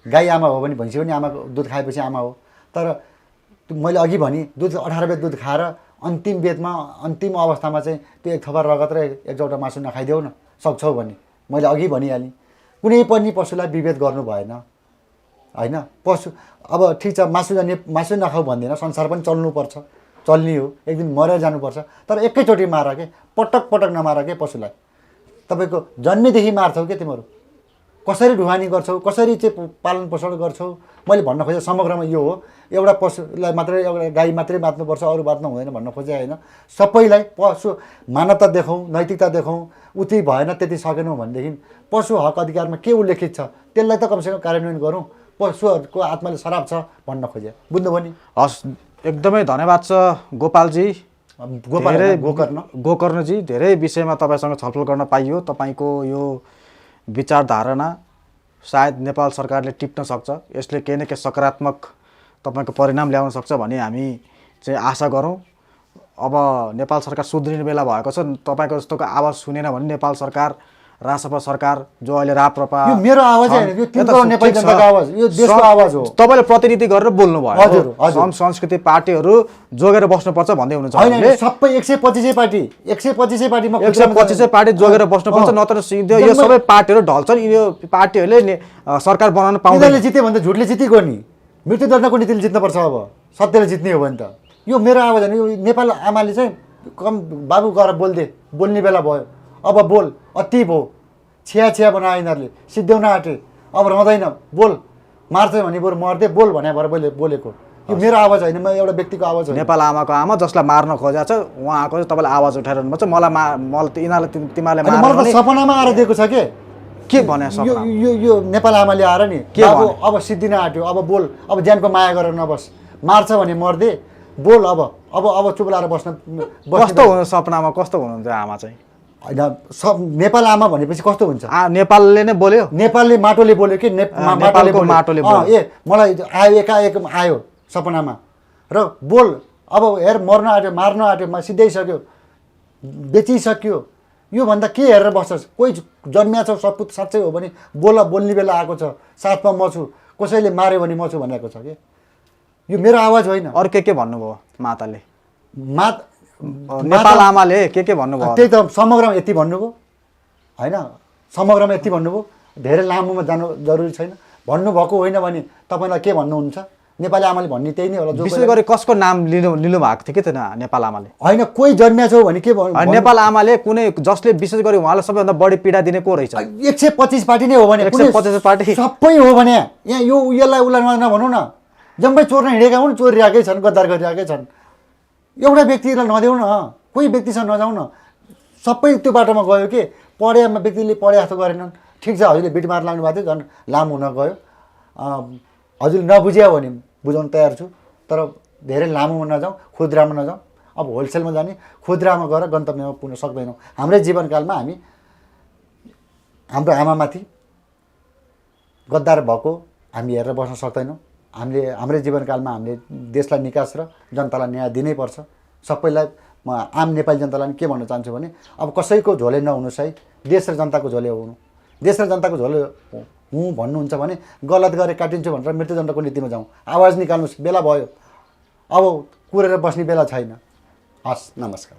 गाई आमा हो भने भैँसी पनि आमाको दुध खाएपछि आमा हो। तर मैले अघि भने दुध 18 बेद दुध खाएर अन्तिम बेदमा अन्तिम अवस्थामा चाहिँ त्यो एक थोपा रगत र एक चौटा मासु नखाइदेऊ न सक्छौ भने मैले अघि भनिहालेँ, कुनै पनि पशुलाई विभेद गर्नु भएन होइन। पशु अब ठिक छ, मासु नखाऊ भन्दैन, संसार पनि चल्नुपर्छ, चल्ने हो, एक दिन मरेर जानुपर्छ। तर एकैचोटि मार के, पटक पटक नमार के पशुलाई। तपाईँको जन्मेदेखि मार्छौ के तिमीहरू, कसरी ढुवानी गर्छौ, कसरी चाहिँ पालन पोषण गर्छौ। मैले भन्न खोजेँ समग्रमा यो हो, एउटा पशुलाई मात्रै, एउटा गाई मात्रै बाँच्नुपर्छ अरू बाँच्नु हुँदैन भन्न खोजेँ होइन। सबैलाई पशु मानवता देखाउँ, नैतिकता देखाउँ, उति भएन त्यति सकेनौँ भनेदेखि पशु हक अधिकारमा के उल्लेखित छ त्यसलाई त कमसेकम कार्यान्वयन गरौँ। पशुहरूको आत्माले श्राप छ भन्न खोजेँ, बुझ्नुभयो नि? हस्, एकदमै धन्यवाद छ गोपालजी, गोकर्णजी। धेरै विषयमा तपाईँसँग छलफल गर्न पाइयो। तपाईँको यो विचारधारणा सायद नेपाल सरकारले टिप्न सक्छ, यसले केही न केही सकारात्मक तपाईँको परिणाम ल्याउन सक्छ भन्ने हामी चाहिँ आशा गरौँ। अब नेपाल सरकार सुध्रिने बेला भएको छ। तपाईँको जस्तोको आवाज सुनेन भने नेपाल सरकार, रासपा सरकार जो अहिले राप्रपा, यो मेरो आवाज हैन, यो तिम्रो नेपाली जनताको आवाज, यो देशको आवाज हो। तपाईँले प्रतिनिधि गरेर बोल्नु भयो। हजुर, हजुर। संस्कृति पार्टीहरू जोगेर बस्नुपर्छ भन्दै हुनुहुन्छ। हैन, सबै 125 पार्टी, 125 पार्टीमा 125 पार्टी जोगेर बस्नुपर्छ, नत्र सिधै यो सबै पार्टीहरू ढल्छन्। यो पार्टीहरूले सरकार बनाउन पाउँदैन। जिते भने त झुटले जितेको नि, मृत्युदण्डको नीतिले जित्नुपर्छ। अब सत्यले जित्ने हो भने त यो मेरो आवाज होइन। यो नेपाल आमाले चाहिँ कम बाबु गएर बोल्ने बेला भयो, अब बोल, अति भयो, छिया बनायो यिनीहरूले, सिद्ध्याउन आँटे, अब रहँदैन, बोल, मार्छ भने बरु मर्दै बोल भने भएर मैले बोलेको। यो मेरो आवाज होइन, म एउटा व्यक्तिको आवाज हो। नेपाल आमाको आमा जसलाई मार्न खोजेको छ उहाँको तपाईँले आवाज उठाइरहनु भएको छ। मलाई तिमीहरूले मलाई सपनामा आएर दिएको छ के भने यो नेपाल आमाले आएर नि के बाबु अब सिद्धिन आँट्यो, अब बोल, अब ज्यानको माया गरेर नबस, मार्छ भने मर्दे बोल, अब चुप लाएर बस्न। कस्तो हुनु सपनामा, कस्तो हुनुहुन्छ आमा चाहिँ? होइन, सब नेपाल आमा भनेपछि कस्तो हुन्छ? नेपालले नै बोल्यो, नेपालले माटोले बोल्यो कि माटोले बोल्यो। ए मलाई आयो, एकाएक आयो सपनामा र बोल, अब हेर मर्न आँट्यो, मार्न आँट्यो, सिद्ध्याइसक्यो, बेचिसक्यो, योभन्दा के हेरेर बस्छस्? कोही जन्मिया छौ सपुत साँच्चै हो भने बोल्ने बेला आएको छ, साथमा म छु, कसैले मार्यो भने म छु भनेको छ कि। यो मेरो आवाज होइन। अरू के भन्नुभयो माताले? नेपाल नेपाल आमाले के भन्नुभयो? त्यही त समग्रमा यति भन्नुभयो होइन, समग्रमा यति भन्नुभयो। धेरै लामोमा जानु जरुरी छैन। भन्नुभएको होइन भने तपाईँलाई के भन्नुहुन्छ? नेपाली आमाले भन्ने त्यही नै होला। विशेष गरी कसको नाम लिनु भएको थियो कि थिएन नेपाल आमाले? होइन, कोही जन्मिया छौ भने के नेपाल आमाले कुनै जसले विशेष गरी उहाँलाई सबैभन्दा बढी पीडा दिने को रहेछ? 125 पार्टी नै हो भने, 125 पार्टी सबै हो भने यहाँ यो यसलाई उसलाई नभनौँ न, जम्मै चोर्न हिँडेका हुन्, चोरिरहेकै छन्, गद्दार गरिरहेकै छन्। एउटा व्यक्तिलाई नदेऊ न, कोही व्यक्तिसँग नजाउँ न, सबै त्यो बाटोमा गयो कि पढेमा व्यक्तिले पढे जस्तो गरेनन्। ठिक छ, हजुरले बिट मार लाग्नु भएको थियो, झन् लामो हुन गयो। हजुरले नबुझ्या भने बुझाउन तयार छु, तर धेरै लामोमा नजाउँ, खुद्रामा नजाउँ। अब होलसेलमा जाने, खुद्रामा गएर गन्तव्यमा पुग्न सक्दैनौँ। हाम्रै जीवनकालमा हामी हाम्रो आमामाथि गद्दार भएको हामी हेरेर बस्न सक्दैनौँ। हामीले हाम्रै जीवनकालमा हामीले देशलाई निकास र जनतालाई न्याय दिनैपर्छ। सबैलाई म आम नेपाली जनतालाई के भन्न चाहन्छु भने, अब कसैको झोले नहुनुहोस् है, देश र जनताको झोले हुनु। देश र जनताको झोले हुँ भन्नुहुन्छ भने गलत गरे काटिन्छु भनेर मृत्युदण्डको नीतिमा जाउँ। आवाज निकाल्नुहोस्, बेला भयो, अब कुरेर बस्ने बेला छैन। हस्, नमस्कार।